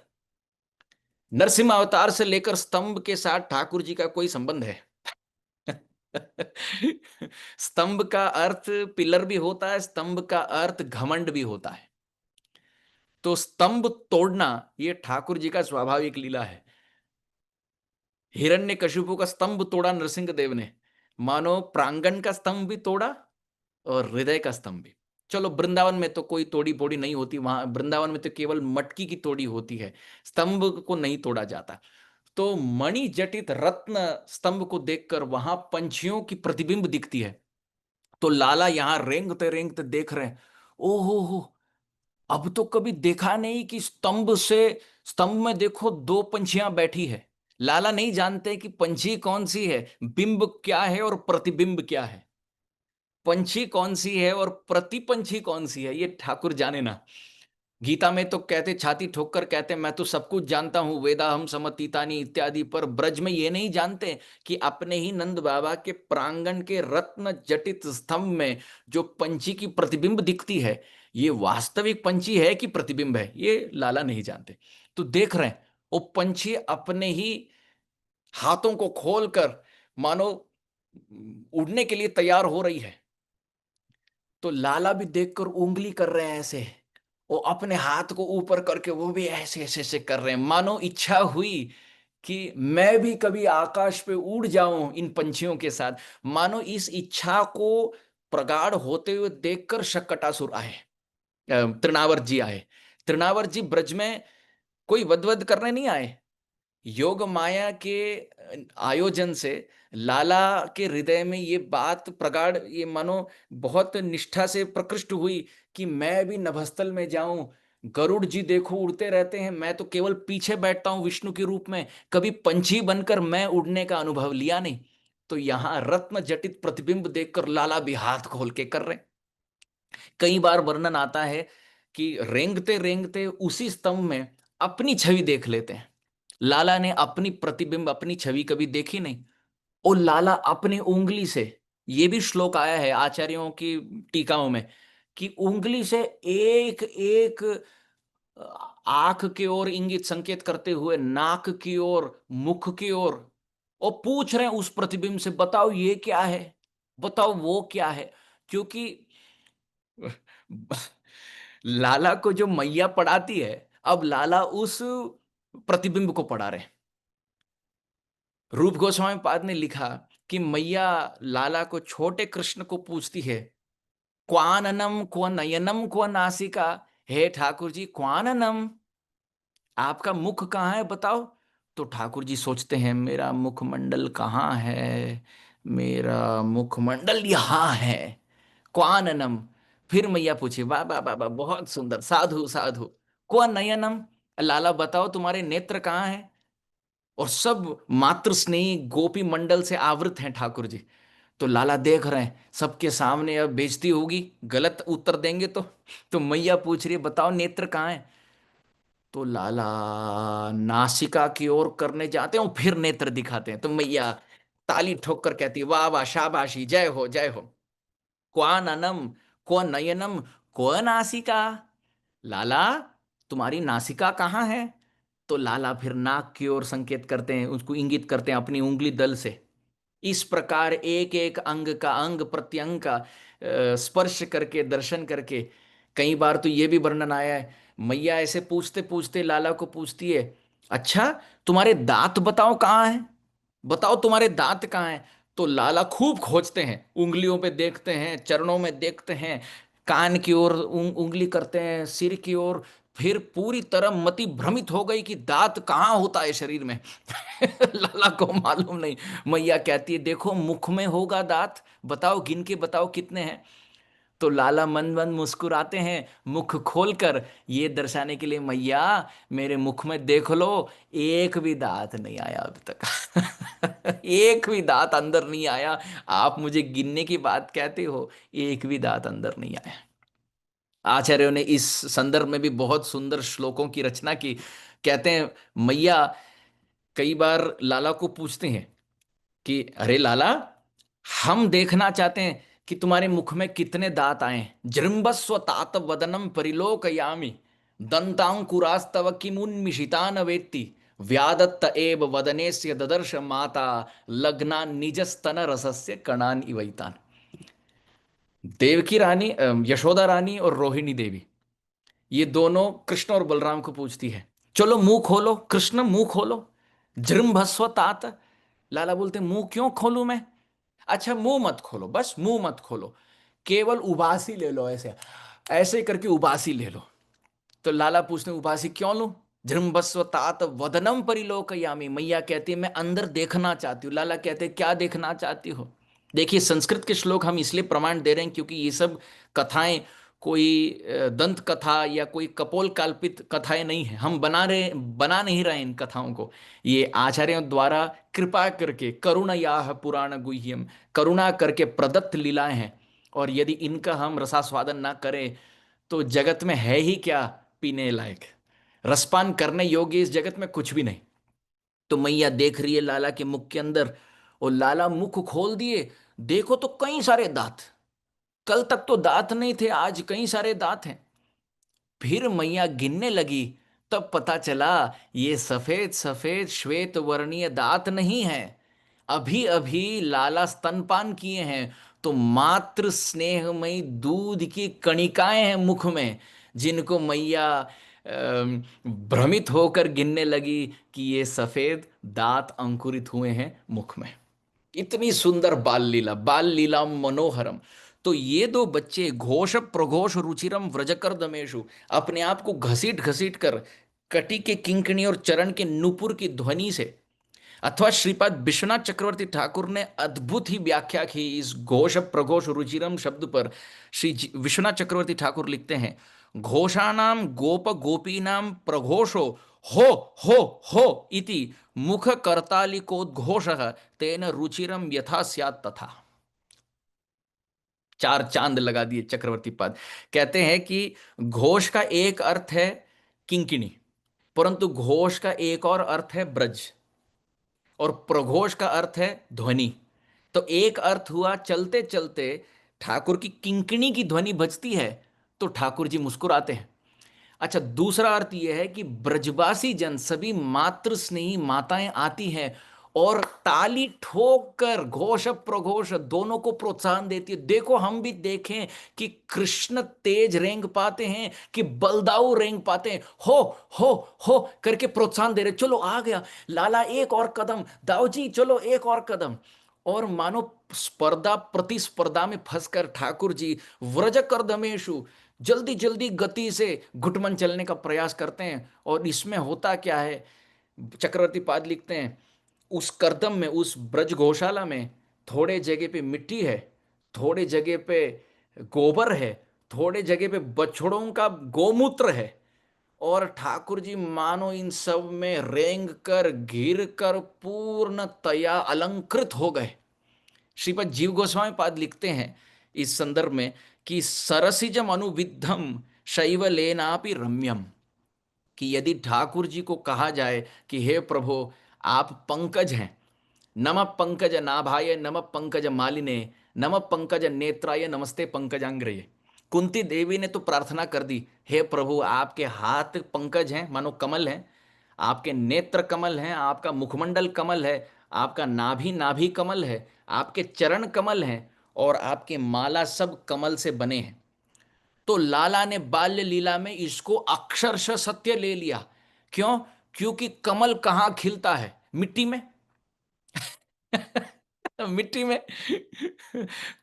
Speaker 1: नरसिम्हा अवतार से लेकर स्तंभ के साथ ठाकुर जी का कोई संबंध है स्तंभ का अर्थ पिलर भी होता है, स्तंभ का अर्थ घमंड भी होता है। तो स्तंभ तोड़ना ये ठाकुर जी का स्वाभाविक लीला है। हिरण्यकशिपु का स्तंभ तोड़ा नरसिंह देव ने, मानो प्रांगण का स्तंभ भी तोड़ा और हृदय का स्तंभ भी। चलो वृंदावन में तो कोई तोड़ी फोड़ी नहीं होती, वहां वृंदावन में तो केवल मटकी की तोड़ी होती है, स्तंभ को नहीं तोड़ा जाता। तो मणि जटित रत्न स्तंभ को देखकर वहां पंछियों की प्रतिबिंब दिखती है। तो लाला यहां रेंगते रेंगते देख रहे हैं, ओहो हो, अब तो कभी देखा नहीं कि स्तंभ में देखो 2 पंछियां बैठी है। लाला नहीं जानते कि पंछी कौन सी है, बिंब क्या है और प्रतिबिंब क्या है, पंछी कौन सी है और प्रतिपंछी कौन सी है, ये ठाकुर जाने ना। गीता में तो कहते, छाती ठोक कर कहते, मैं तो सब कुछ जानता हूं, वेदा हम समतीतानी इत्यादि, पर ब्रज में ये नहीं जानते कि अपने ही नंद बाबा के प्रांगण के रत्न जटित स्तंभ में जो पंछी की प्रतिबिंब दिखती है, ये वास्तविक पंछी है कि प्रतिबिंब है, ये लाला नहीं जानते। तो देख रहे हैं वो पंछी अपने ही हाथों को खोलकर मानो उड़ने के लिए तैयार हो रही है। तो लाला भी देखकर उंगली कर रहे हैं ऐसे, वो अपने हाथ को ऊपर करके वो भी ऐसे ऐसे ऐसे कर रहे हैं, मानो इच्छा हुई कि मैं भी कभी आकाश पे उड़ जाऊं इन पंछियों के साथ। मानो इस इच्छा को प्रगाढ़ होते हुए देखकर शकटासुर आए, तृणावर्त जी आए। तृणावर्त जी ब्रज में कोई वदवद करने नहीं आए। योग माया के आयोजन से लाला के हृदय में ये बात प्रगाढ़, ये मानो बहुत निष्ठा से प्रकृष्ट हुई कि मैं भी नभस्थल में जाऊं। गरुड़ जी देखो उड़ते रहते हैं, मैं तो केवल पीछे बैठता हूं विष्णु के रूप में, कभी पंछी बनकर मैं उड़ने का अनुभव लिया नहीं। तो यहां रत्न जटित प्रतिबिंब देखकर लाला भी हाथ खोल के कर रहे। कई बार वर्णन आता है कि रेंगते रेंगते उसी स्तंभ में अपनी छवि देख लेते हैं। लाला ने अपनी प्रतिबिंब, अपनी छवि कभी देखी नहीं, और लाला अपनी उंगली से, ये भी श्लोक आया है आचार्यों की टीकाओं में, कि उंगली से एक एक आंख की ओर इंगित संकेत करते हुए नाक की ओर, मुख की ओर, और पूछ रहे हैं उस प्रतिबिंब से, बताओ ये क्या है, बताओ वो क्या है। क्योंकि लाला को जो मैया पढ़ाती है, अब लाला उस प्रतिबिंब को पढ़ा रहे हैं। रूप गोस्वामी पाद ने लिखा कि मैया लाला को, छोटे कृष्ण को पूछती है, क्वाननम क्व नयनम क्व नासिका। हे ठाकुर जी, क्वाननम, आपका मुख कहाँ है बताओ। तो ठाकुर जी सोचते हैं, मेरा मुखमंडल कहाँ है, मेरा मुखमंडल यहाँ है, क्वाननम। फिर मैया पूछे, वाह वाह वाह वाह, बहुत सुंदर, साधु साधु। क्व नयनम, लाला बताओ तुम्हारे नेत्र कहाँ हैं। और सब मातृ स्नेही गोपी मंडल से आवृत हैं ठाकुर जी। तो लाला देख रहे हैं सबके सामने, अब बेइज्जती होगी, गलत उत्तर देंगे तो मैया पूछ रही है, बताओ नेत्र कहाँ है। तो लाला नासिका की ओर करने जाते हैं और फिर नेत्र दिखाते हैं। तो मैया ताली ठोक कर कहती है, वाह वाह, शाबाशी, जय हो जय हो। क्वान अनम, क्व नयनम, क्व नासिका। लाला तुम्हारी नासिका कहाँ है। तो लाला फिर नाक की ओर संकेत करते हैं, उसको इंगित करते हैं अपनी उंगली दल से। इस प्रकार एक एक अंग का, अंग प्रत्यंग का स्पर्श करके, दर्शन करके। कई बार तो ये भी वर्णन आया है, मैया ऐसे पूछते पूछते लाला को पूछती है, अच्छा तुम्हारे दांत बताओ कहाँ है, बताओ तुम्हारे दांत कहाँ हैं। तो लाला खूब खोजते हैं, उंगलियों पे देखते हैं, चरणों में देखते हैं, कान की ओर उंगली करते हैं, सिर की ओर। फिर पूरी तरह मति भ्रमित हो गई कि दांत कहाँ होता है शरीर में। लाला को मालूम नहीं। मैया कहती है, देखो मुख में होगा दांत, बताओ गिन के बताओ कितने हैं। तो लाला मन मन मुस्कुराते हैं, मुख खोलकर ये दर्शाने के लिए, मैया मेरे मुख में देख लो, एक भी दांत नहीं आया अब तक। एक भी दांत अंदर नहीं आया। आप मुझे गिनने की बात कहते हो, एक भी दांत अंदर नहीं आया। आचार्यों ने इस संदर्भ में भी बहुत सुंदर श्लोकों की रचना की। कहते हैं, मैया कई बार लाला को पूछते हैं कि अरे लाला, हम देखना चाहते हैं कि तुम्हारे मुख में कितने दांत आए हैं। जृंभस्व तात वदनम परिलोकयामि, दंतांकुरास्तव किमुन्मिषिता न वेत्ति, व्यादत्त एव वदनेस्य ददर्श माता, लग्ना निजस्तन रसस्य कणान इवैतान। देवकी रानी, यशोदा रानी और रोहिणी देवी, ये दोनों कृष्ण और बलराम को पूछती है, चलो मुंह खोलो कृष्ण, मुंह खोलो। जृंभस्व तात, लाला बोलते मुंह क्यों खोलूं मैं। अच्छा मुंह मत खोलो, बस मुंह मत खोलो, केवल उबासी ले लो, ऐसे ऐसे करके उबासी ले लो। तो लाला पूछते उबासी क्यों लूं। जृंभस्व तात वदनम परिलोकयामी, मैया कहती है मैं अंदर देखना चाहती हूँ। लाला कहते हैं क्या देखना चाहती हो। देखिए संस्कृत के श्लोक हम इसलिए प्रमाण दे रहे हैं क्योंकि ये सब कथाएं कोई दंत कथा या कोई कपोल काल्पित कथाएं नहीं है। हम बना नहीं रहे इन कथाओं को। ये आचार्यों द्वारा कृपा करके, करुणयाः पुराण गुह्यम, करुणा करके प्रदत्त लीलाएं हैं। और यदि इनका हम रसास्वादन ना करें तो जगत में है ही क्या पीने लायक। रसपान करने योग्य इस जगत में कुछ भी नहीं। तो मैया देख रही है लाला के मुख के अंदर, और लाला मुख खोल दिए, देखो तो कई सारे दांत। कल तक तो दांत नहीं थे, आज कई सारे दांत हैं। फिर मैया गिनने लगी, तब पता चला ये सफेद सफेद श्वेत वर्णीय दांत नहीं है। अभी अभी लाला स्तनपान किए हैं, तो मात्र स्नेहमयी दूध की कणिकाएं हैं मुख में, जिनको मैया भ्रमित होकर गिनने लगी कि ये सफेद दांत अंकुरित हुए हैं मुख में। इतनी सुंदर बाल लीला मनोहरम। तो ये दो बच्चे घोष प्रघोष रुचिरम व्रजकर्दमेशु अपने आप को घसीट घसीट कर कटी के किंकणी और चरण के नुपुर की ध्वनि से, अथवा श्रीपाद विश्वनाथ चक्रवर्ती ठाकुर ने अद्भुत ही व्याख्या की इस घोष प्रघोष रुचिरम शब्द पर। विश्वनाथ चक्रवर्ती ठाकुर लिखते हैं, घोषाणाम गोप गोपीनाम प्रघोषो हो हो हो इति मुख करतालिकोद्घोषः तेन रुचिरम यथा स्यात् तथा। चार चांद लगा दिए चक्रवर्ती पाद। कहते हैं कि घोष का एक अर्थ है किंकिणी, परंतु घोष का एक और अर्थ है ब्रज, और प्रघोष का अर्थ है ध्वनि। तो एक अर्थ हुआ चलते चलते ठाकुर की किंकिणी की ध्वनि बजती है तो ठाकुर जी मुस्कुराते हैं। अच्छा, दूसरा अर्थ यह है कि ब्रजवासी जन सभी मातृ स्नेही माताएं आती हैं और ताली ठोक कर घोष प्रघोष दोनों को प्रोत्साहन देती है। देखो हम भी देखें कि कृष्ण तेज रेंग पाते हैं कि बलदाऊ रेंग पाते हैं। हो हो हो करके प्रोत्साहन दे रहे, चलो आ गया लाला, एक और कदम, दाऊ जी चलो एक और कदम। और मानो स्पर्धा प्रतिस्पर्धा में फंसकर ठाकुर जी व्रज करदमेशु जल्दी जल्दी गति से घुटमन चलने का प्रयास करते हैं। और इसमें होता क्या है, चक्रवर्ती पाद लिखते हैं, उस करदम में, उस ब्रज गौशाला में थोड़े जगह पे मिट्टी है, थोड़े जगह पे गोबर है, थोड़े जगह पे बछड़ों का गोमूत्र है, और ठाकुर जी मानो इन सब में रेंग कर घिर कर पूर्णतया अलंकृत हो गए। श्रीपद जीव गोस्वामी पाद लिखते हैं इस संदर्भ में कि सरसिजम अनुविद्धम शैव लेनापि रम्यम, कि यदि ठाकुर जी को कहा जाए कि हे प्रभु आप पंकज हैं, नमः पंकज नाभाय नमः पंकज मालिने नमः पंकज नेत्राय नमस्ते पंकजांग्रये। कुंती देवी ने तो प्रार्थना कर दी, हे प्रभु आपके हाथ पंकज हैं, मानो कमल हैं, आपके नेत्र कमल हैं, आपका मुखमंडल कमल है, आपका नाभि नाभि कमल है, आपके चरण कमल हैं, और आपके माला सब कमल से बने हैं। तो लाला ने बाल्य लीला में इसको अक्षरशः सत्य ले लिया। क्यों? क्योंकि कमल कहां खिलता है? मिट्टी में। मिट्टी में।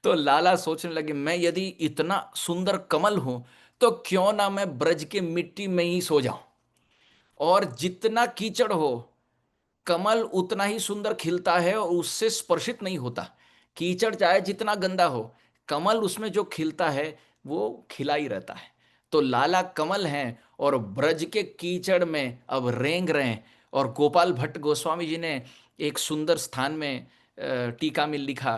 Speaker 1: तो लाला सोचने लगे, मैं यदि इतना सुंदर कमल हूं तो क्यों ना मैं ब्रज के मिट्टी में ही सो जाऊं, और जितना कीचड़ हो कमल उतना ही सुंदर खिलता है और उससे स्पर्शित नहीं होता। कीचड़ चाहे जितना गंदा हो, कमल उसमें जो खिलता है वो खिला ही रहता है। तो लाला कमल हैं और ब्रज के कीचड़ में अब रेंग रहे हैं। और गोपाल भट्ट गोस्वामी जी ने एक सुंदर स्थान में टीका में लिखा,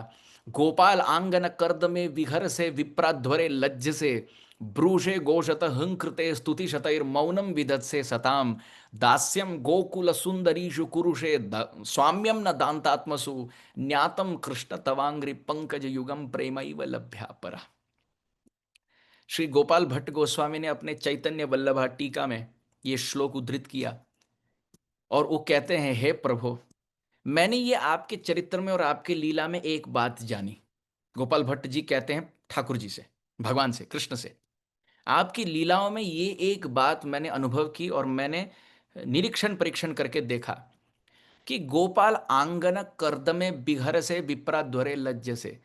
Speaker 1: गोपाल आंगन कर्द में विहर से विप्राध्वरे लज्ज से ब्रूषे गोशत हंकृते स्तुति शतैर मौनम विदत से सताम दास्यम गोकुल सुंदरीषु कुरुषे स्वाम्यम न दांतात्मसु न्यातम कृष्ण तवांग्रि पंकज युगम प्रेमैव लभ्या परा। श्री गोपाल भट्ट गोस्वामी ने अपने चैतन्य वल्लभा टीका में ये श्लोक उद्धृत किया और वो कहते हैं, हे प्रभु मैंने ये आपके चरित्र में और आपके लीला में एक बात जानी। गोपाल भट्ट जी कहते हैं ठाकुर जी से, भगवान से, कृष्ण से, आपकी लीलाओं में ये एक बात मैंने अनुभव की और मैंने निरीक्षण परीक्षण करके देखा कि गोपाल आंगन कर्द में बिघर से विप्राध्वरे लज्ज से,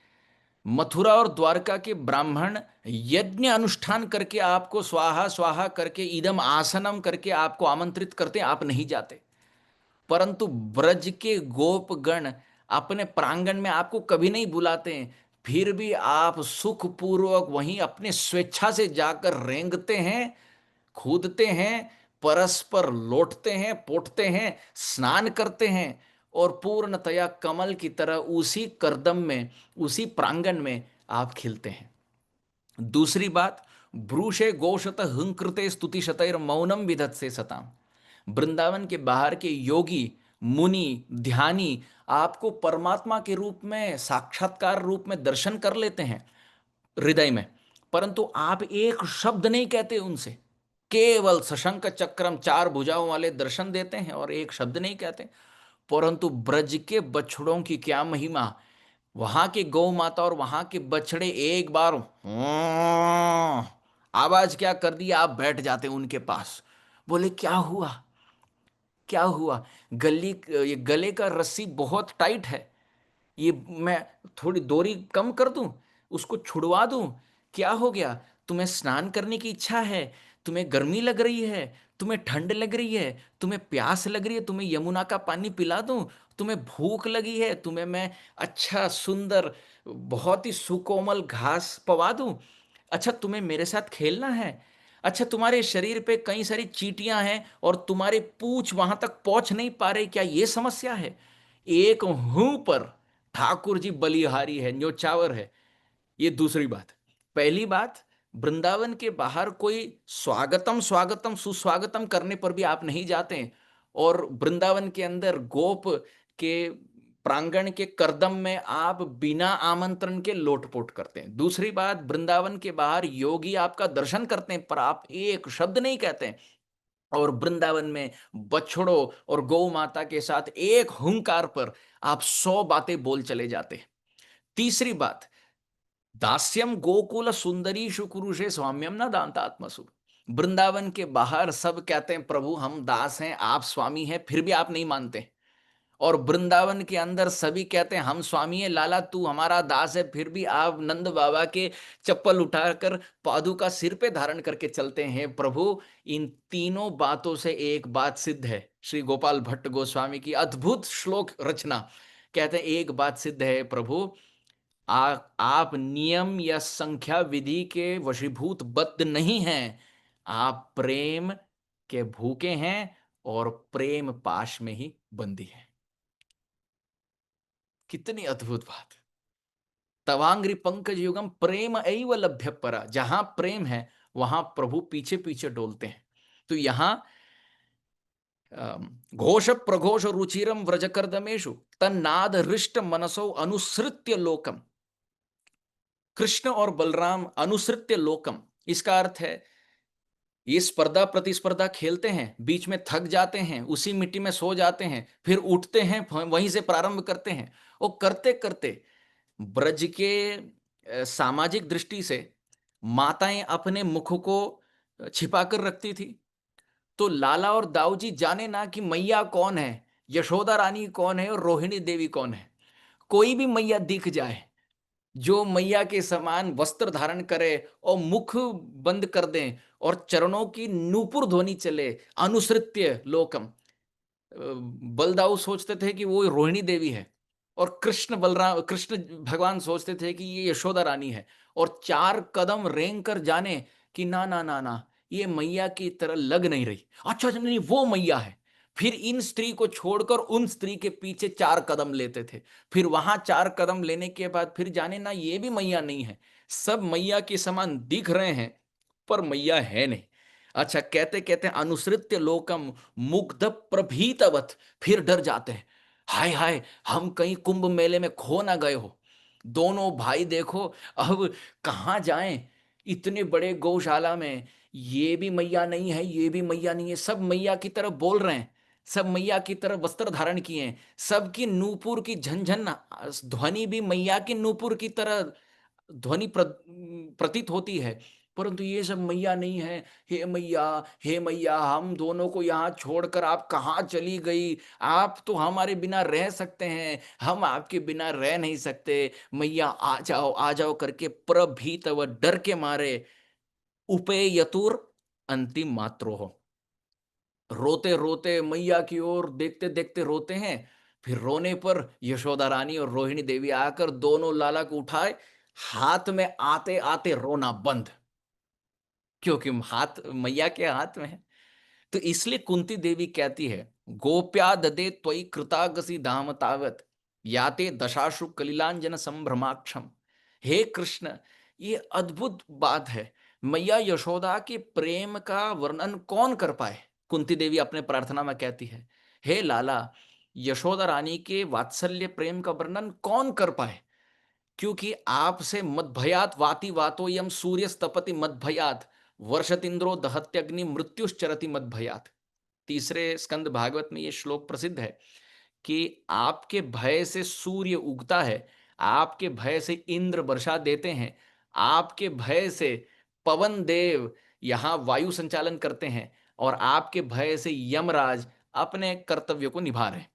Speaker 1: मथुरा और द्वारका के ब्राह्मण यज्ञ अनुष्ठान करके आपको स्वाहा स्वाहा करके इदम आसनम करके आपको आमंत्रित करते, आप नहीं जाते। परंतु ब्रज के गोपगण अपने प्रांगण में आपको कभी नहीं बुलाते हैं, फिर भी आप सुखपूर्वक वहीं अपने स्वेच्छा से जाकर रेंगते हैं, कूदते हैं, परस्पर लौटते हैं, पोटते हैं, स्नान करते हैं, और पूर्णतया कमल की तरह उसी करदम में, उसी प्रांगण में आप खिलते हैं। दूसरी बात, ब्रूषे गोशत हंकृते स्तुति शतैर मौनम विदत से सताम, वृंदावन के बाहर के योगी मुनि ध्यानी आपको परमात्मा के रूप में, साक्षात्कार रूप में दर्शन कर लेते हैं हृदय में, परंतु आप एक शब्द नहीं कहते उनसे, केवल सशंक चक्रम चार भुजाओं वाले दर्शन देते हैं और एक शब्द नहीं कहते। परंतु ब्रज के बछड़ों की क्या महिमा, वहां के गौ माता और वहां के बछड़े एक बार आवाज क्या कर दी, आप बैठ जाते उनके पास बोले क्या हुआ, क्या हुआ? ये गले का रस्सी बहुत टाइट है, ये मैं थोड़ी दूरी कम कर दूं, उसको छुड़वा दूं? क्या हो गया? तुम्हें स्नान करने की इच्छा है, तुम्हें गर्मी लग रही है, तुम्हें ठंड लग रही है, तुम्हें प्यास लग रही है, तुम्हें यमुना का पानी पिला दूं, तुम्हें भूख लगी है, तुम्हें मैं अच्छा सुंदर बहुत ही सुकोमल घास पवा दूं? अच्छा, तुम्हें मेरे साथ खेलना है? अच्छा, तुम्हारे शरीर पे कई सारी चींटियां हैं और तुम्हारे पूंछ वहां तक पहुंच नहीं पा रहे, क्या ये समस्या है? एक हूं पर ठाकुर जी बलिहारी है, न्योचावर है। ये दूसरी बात। पहली बात, वृंदावन के बाहर कोई स्वागतम स्वागतम सुस्वागतम करने पर भी आप नहीं जाते हैं, और वृंदावन के अंदर गोप के प्रांगण के करदम में आप बिना आमंत्रण के लोटपोट करते हैं। दूसरी बात, वृंदावन के बाहर योगी आपका दर्शन करते हैं पर आप एक शब्द नहीं कहते हैं, और वृंदावन में बछड़ों और गौ माता के साथ एक हुंकार पर आप 100 बातें बोल चले जाते हैं। तीसरी बात, दास्यम गोकुल सुंदरी शुकुरुषे स्वाम्यम न दांतात्मसु। वृंदावन के बाहर सब कहते हैं प्रभु हम दास हैं, आप स्वामी हैं, फिर भी आप नहीं मानते। और वृंदावन के अंदर सभी कहते हैं हम स्वामी है, लाला तू हमारा दास है, फिर भी आप नंद बाबा के चप्पल उठाकर पादुका सिर पे धारण करके चलते हैं। प्रभु, इन तीनों बातों से एक बात सिद्ध है। श्री गोपाल भट्ट गोस्वामी की अद्भुत श्लोक रचना, कहते हैं एक बात सिद्ध है प्रभु, आप नियम या संख्या विधि के वशीभूत बद्ध नहीं हैं, आप प्रेम के भूखे हैं और प्रेम पाश में ही बंदी है। कितनी अद्भुत बात। तवांग्री पंकज युगम प्रेम एव लभ्य परा, जहां प्रेम है वहां प्रभु पीछे पीछे डोलते हैं। तो यहां घोष प्रघोष रुचिरम व्रजकर्दमेशु तन्नाद हृष्ट मनसो अनुसृत्य लोकम। कृष्ण और बलराम अनुसृत्य लोकम, इसका अर्थ है ये स्पर्धा प्रतिस्पर्धा खेलते हैं, बीच में थक जाते हैं, उसी मिट्टी में सो जाते हैं, फिर उठते हैं, वहीं से प्रारंभ करते हैं। और करते करते ब्रज के सामाजिक दृष्टि से माताएं अपने मुख को छिपा कर रखती थी, तो लाला और दाऊ जी जाने ना कि मैया कौन है, यशोदा रानी कौन है और रोहिणी देवी कौन है। कोई भी मैया दिख जाए जो मैया के समान वस्त्र धारण करे और मुख बंद कर दें और चरणों की नूपुर ध्वनि चले, अनुसृत्य लोकम। बलदाऊ सोचते थे कि वो रोहिणी देवी है, और कृष्ण भगवान सोचते थे कि ये यशोदा रानी है, और 4 कदम रेंग कर जाने कि ना ना ना ना, ये मैया की तरह लग नहीं रही। अच्छा अच्छा, नहीं वो मैया है। फिर इन स्त्री को छोड़कर उन स्त्री के पीछे 4 कदम लेते थे, फिर वहां 4 कदम लेने के बाद फिर जाने ना ये भी मैया नहीं है, सब मैया के समान दिख रहे हैं पर मैया है नहीं। अच्छा, कहते कहते अनुसृत्य लोकम मुग्ध प्रभीतवत, फिर डर जाते हैं, हाय हाय हम कहीं कुंभ मेले में खो ना गए हो। दोनों भाई देखो अब कहाँ जाएं, इतने बड़े गौशाला में ये भी मैया नहीं है, ये भी मैया नहीं है, सब मैया की तरफ बोल रहे हैं, सब मैया की तरफ वस्त्र धारण किए हैं, सबकी नूपुर की झनझन ध्वनि भी मैया की नूपुर की तरह ध्वनि प्रतीत होती है, परंतु ये सब मैया नहीं है। हे मैया, हे मैया, हम दोनों को यहाँ छोड़कर आप कहाँ चली गई? आप तो हमारे बिना रह सकते हैं, हम आपके बिना रह नहीं सकते। मैया आ जाओ करके प्रभीत व डर के मारे उपेयतुर अंतिम मात्रो हो, रोते रोते मैया की ओर देखते देखते रोते हैं। फिर रोने पर यशोदा रानी और रोहिणी देवी आकर दोनों लाला को उठाए, हाथ में आते आते रोना बंद, क्योंकि हाथ मैया के हाथ में है। तो इसलिए कुंती देवी कहती है, गोप्या ददे त्वयि कृतागसी धाम तावत याते दशाशु कलिलांजन संभ्रमाक्षम। हे कृष्ण, ये अद्भुत बात है, मैया यशोदा के प्रेम का वर्णन कौन कर पाए? कुंती देवी अपने प्रार्थना में कहती है, हे लाला, यशोदा रानी के वात्सल्य प्रेम का वर्णन कौन कर पाए? क्योंकि आपसे मदभयात वाति वातो यम सूर्य स्तपति मदभयात वर्षतिंद्रो दहत्यग्नि मृत्युश्चरति मदभयात। तीसरे स्कंद भागवत में ये श्लोक प्रसिद्ध है कि आपके भय से सूर्य उगता है, आपके भय से इंद्र वर्षा देते हैं, आपके भय से पवन देव यहाँ वायु संचालन करते हैं, और आपके भय से यमराज अपने कर्तव्य को निभा रहे हैं।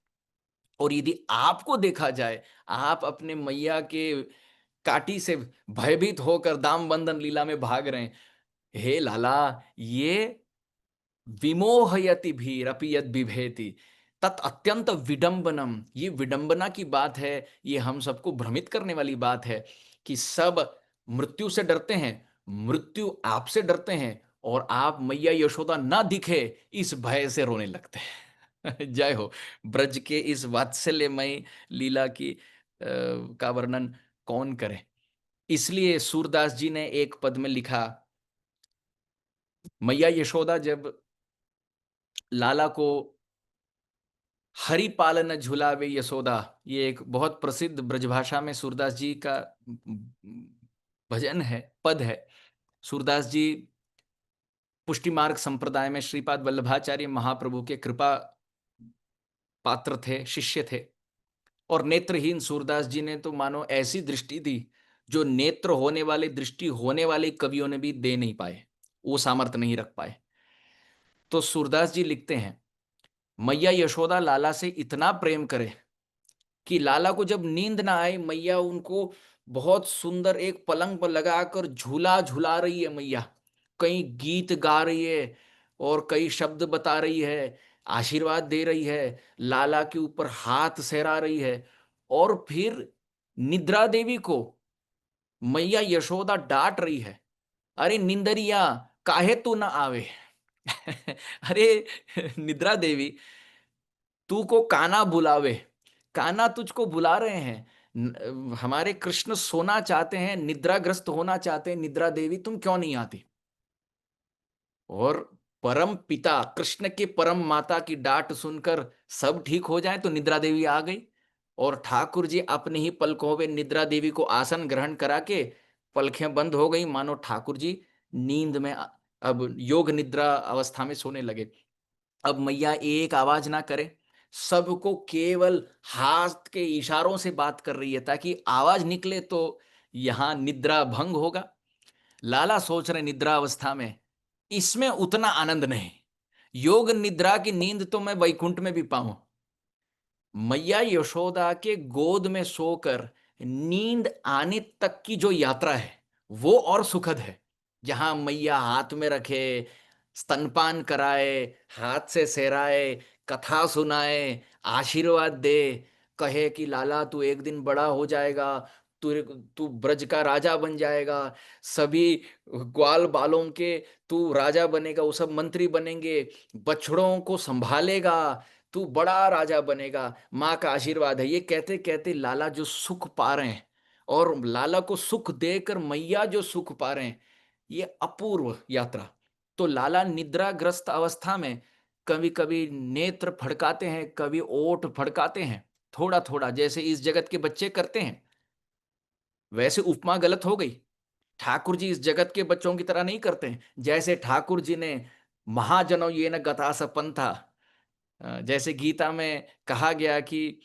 Speaker 1: और यदि आपको देखा जाए, आप अपने मैया के काटी से भयभीत होकर दाम बंधन लीला में भाग रहे हैं, हे लाला, ये विमोहयति भीरपि यद बिभेति तत् अत्यंत विडंबनम। ये विडंबना की बात है, ये हम सबको भ्रमित करने वाली बात है कि सब मृत्यु से डरते हैं, मृत्यु आपसे डरते हैं, और आप मैया यशोदा ना दिखे इस भय से रोने लगते हैं। जय हो। ब्रज के इस वात्सल्यमय लीला की का वर्णन कौन करे। इसलिए सूरदास जी ने एक पद में लिखा, मैया यशोदा जब लाला को हरि पालन झुलावे यशोदा, ये एक बहुत प्रसिद्ध ब्रजभाषा में सूरदास जी का भजन है, पद है। सूरदास जी पुष्टि मार्ग संप्रदाय में श्रीपाद वल्लभाचार्य महाप्रभु के कृपा पात्र थे, शिष्य थे। और नेत्रहीन सूरदास जी ने तो मानो ऐसी दृष्टि दी जो नेत्र होने वाले, दृष्टि होने वाले कवियों ने भी दे नहीं पाए, वो सामर्थ्य नहीं रख पाए। तो सूरदास जी लिखते हैं, मैया यशोदा लाला से इतना प्रेम करे कि लाला को जब नींद ना आए, मैया उनको बहुत सुंदर एक पलंग पर लगाकर झूला झूला रही है। मैया कई गीत गा रही है और कई शब्द बता रही है, आशीर्वाद दे रही है, लाला के ऊपर हाथ सहरा रही है। और फिर निद्रा देवी को मैया यशोदा डांट रही है, अरे निंदरिया, काहे तू ना आवे। अरे निद्रा देवी, तू को काना बुलावे, काना तुझको बुला रहे हैं, हमारे कृष्ण सोना चाहते हैं, निद्राग्रस्त होना चाहते हैं, निद्रा देवी तुम क्यों नहीं आती। और परम पिता कृष्ण के परम माता की डांट सुनकर सब ठीक हो जाए तो निद्रा देवी आ गई, और ठाकुर जी अपने ही पलकों में निद्रा देवी को आसन ग्रहण करा के पलखें बंद हो गई, मानो ठाकुर जी नींद में अब योग निद्रा अवस्था में सोने लगे। अब मैया एक आवाज ना करे, सबको केवल हाथ के इशारों से बात कर रही है ताकि आवाज निकले तो यहां निद्रा भंग होगा। लाला सोच रहे निद्रा अवस्था में इसमें उतना आनंद नहीं, योग निद्रा की नींद तो मैं वैकुंठ में भी पाऊं। मैया यशोदा के गोद में सोकर नींद आने तक की जो यात्रा है वो और सुखद है, जहां मैया हाथ में रखे, स्तनपान कराए, हाथ से सहराए, कथा सुनाए, आशीर्वाद दे, कहे कि लाला तू एक दिन बड़ा हो जाएगा, तू तू ब्रज का राजा बन जाएगा, सभी ग्वाल बालों के तू राजा बनेगा, वो सब मंत्री बनेंगे, बछड़ों को संभालेगा, तू बड़ा राजा बनेगा, माँ का आशीर्वाद है। ये कहते कहते लाला जो सुख पा रहे हैं और लाला को सुख देकर मैया जो सुख पा रहे हैं, ये अपूर्व यात्रा। तो लाला निद्राग्रस्त अवस्था में कभी कभी नेत्र फड़काते हैं, कभी ओठ फड़काते हैं, थोड़ा थोड़ा, जैसे इस जगत के बच्चे करते हैं। वैसे उपमा गलत हो गई, ठाकुर जी इस जगत के बच्चों की तरह नहीं करते हैं। जैसे ठाकुर जी ने महाजनों ये न गतास पंथा, जैसे गीता में कहा गया कि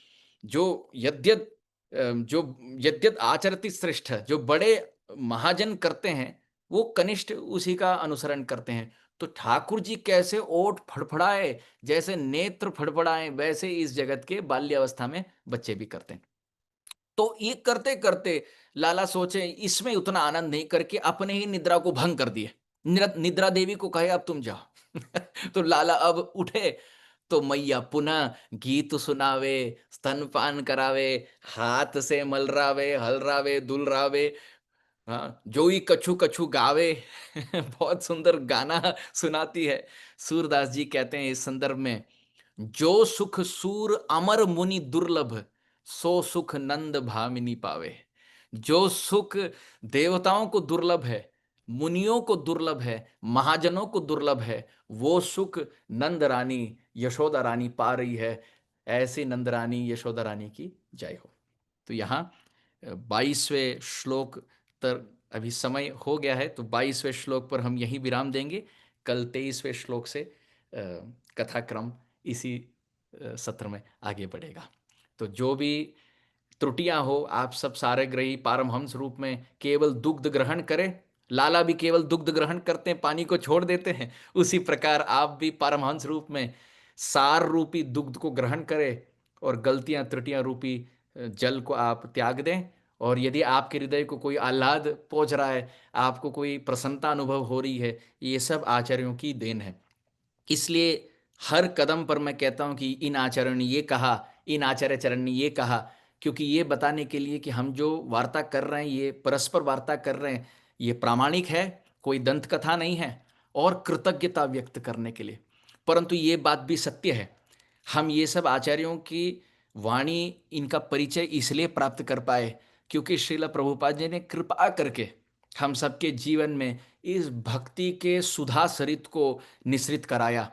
Speaker 1: जो यद्यत जो यद्यत आचरति श्रेष्ठ, जो बड़े महाजन करते हैं वो कनिष्ठ उसी का अनुसरण करते हैं। तो ठाकुर जी कैसे ओठ फड़फड़ाए, जैसे नेत्र फड़फड़ाए, वैसे इस जगत के बाल्यावस्था में बच्चे भी करते हैं। तो ये करते करते लाला सोचे इसमें उतना आनंद नहीं करके अपने ही निद्रा को भंग कर दिए, निद्रा देवी को कहे अब तुम जाओ। तो लाला अब उठे तो मैया पुनः गीत सुनावे, स्तनपान करावे, हाथ से मलरावे, हलरावे, दुलरावे, हाँ, जोई कछु कछु गावे। बहुत सुंदर गाना सुनाती है। सूरदास जी कहते हैं इस संदर्भ में, जो सुख सूर अमर मुनि दुर्लभ, सो सुख नंद भामिनी पावे। जो सुख देवताओं को दुर्लभ है, मुनियों को दुर्लभ है, महाजनों को दुर्लभ है, वो सुख नंद रानी यशोदा रानी पा रही है। ऐसी नंद रानी यशोदा रानी की जय हो। तो यहाँ 22वें श्लोक तर अभी समय हो गया है, तो 22वें श्लोक पर हम यही विराम देंगे। कल 23वें श्लोक से कथाक्रम इसी सत्र में आगे बढ़ेगा। तो जो भी त्रुटियां हो, आप सब सारे ग्रही पारमहंस रूप में केवल दुग्ध ग्रहण करें, लाला भी केवल दुग्ध ग्रहण करते हैं, पानी को छोड़ देते हैं। उसी प्रकार आप भी परमहंस रूप में सार रूपी दुग्ध को ग्रहण करें और गलतियां त्रुटियां रूपी जल को आप त्याग दें। और यदि आपके हृदय को कोई आह्लाद पहुंच रहा है, आपको कोई प्रसन्नता अनुभव हो रही है, ये सब आचार्यों की देन है। इसलिए हर कदम पर मैं कहता हूं कि इन आचार्यों ने ये कहा, इन आचार्य चरण ने ये कहा, क्योंकि ये बताने के लिए कि हम जो वार्ता कर रहे हैं, ये परस्पर वार्ता कर रहे हैं, ये प्रामाणिक है, कोई दंत कथा नहीं है, और कृतज्ञता व्यक्त करने के लिए। परंतु ये बात भी सत्य है, हम ये सब आचार्यों की वाणी, इनका परिचय इसलिए प्राप्त कर पाए क्योंकि श्रील प्रभुपाद जी ने कृपा करके हम सबके जीवन में इस भक्ति के सुधा सरित को निश्रित कराया।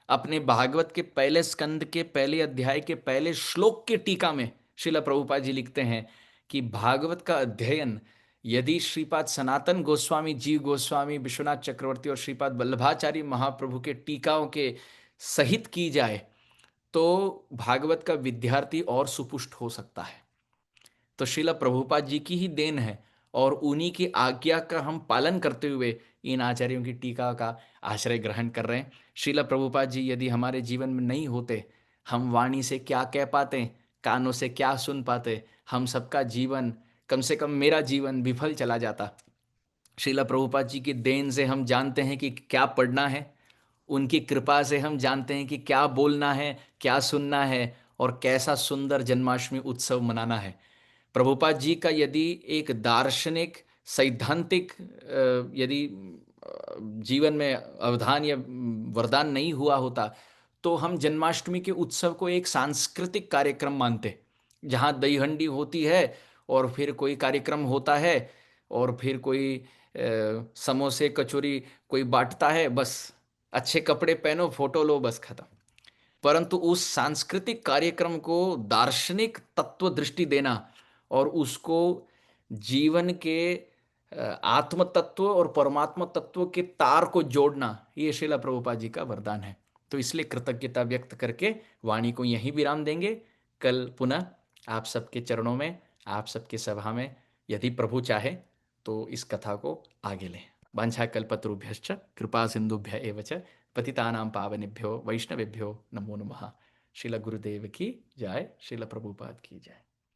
Speaker 1: अपने भागवत के पहले स्कंद के पहले अध्याय के पहले श्लोक के टीका में श्रील प्रभुपाद जी लिखते हैं कि भागवत का अध्ययन यदि श्रीपाद सनातन गोस्वामी, जीव गोस्वामी, विश्वनाथ चक्रवर्ती और श्रीपाद वल्लभाचार्य महाप्रभु के टीकाओं के सहित की जाए तो भागवत का विद्यार्थी और सुपुष्ट हो सकता है। तो श्रील प्रभुपाद जी की ही देन है, और उन्हीं की आज्ञा का हम पालन करते हुए इन आचार्यों की टीका का आश्रय ग्रहण कर रहे हैं। श्रील प्रभुपाद जी यदि हमारे जीवन में नहीं होते, हम वाणी से क्या कह पाते, कानों से क्या सुन पाते, हम सबका जीवन, कम से कम मेरा जीवन विफल चला जाता। श्रील प्रभुपाद जी की देन से हम जानते हैं कि क्या पढ़ना है, उनकी कृपा से हम जानते हैं कि क्या बोलना है, क्या सुनना है, और कैसा सुंदर जन्माष्टमी उत्सव मनाना है। प्रभुपाद जी का यदि एक दार्शनिक सैद्धांतिक यदि जीवन में अवधान या वरदान नहीं हुआ होता तो हम जन्माष्टमी के उत्सव को एक सांस्कृतिक कार्यक्रम मानते, जहाँ दही हंडी होती है और फिर कोई कार्यक्रम होता है और फिर कोई समोसे कचौरी कोई बांटता है, बस अच्छे कपड़े पहनो, फोटो लो, बस खत्म। परंतु उस सांस्कृतिक कार्यक्रम को दार्शनिक तत्व दृष्टि देना और उसको जीवन के आत्म तत्व और परमात्मा तत्व के तार को जोड़ना, ये श्रील प्रभुपाद जी का वरदान है। तो इसलिए कृतज्ञता व्यक्त करके वाणी को यहीं विराम देंगे। कल पुनः आप सबके चरणों में, आप सबके सभा में, यदि प्रभु चाहे तो इस कथा को आगे लें। वाञ्छाकल्पतरुभ्यश्च कृपा सिंधुभ्य एव च पतितानां पावनेभ्यो वैष्णवेभ्यो नमो नमः। श्रील गुरुदेव की जय, श्रील प्रभुपाद की जय।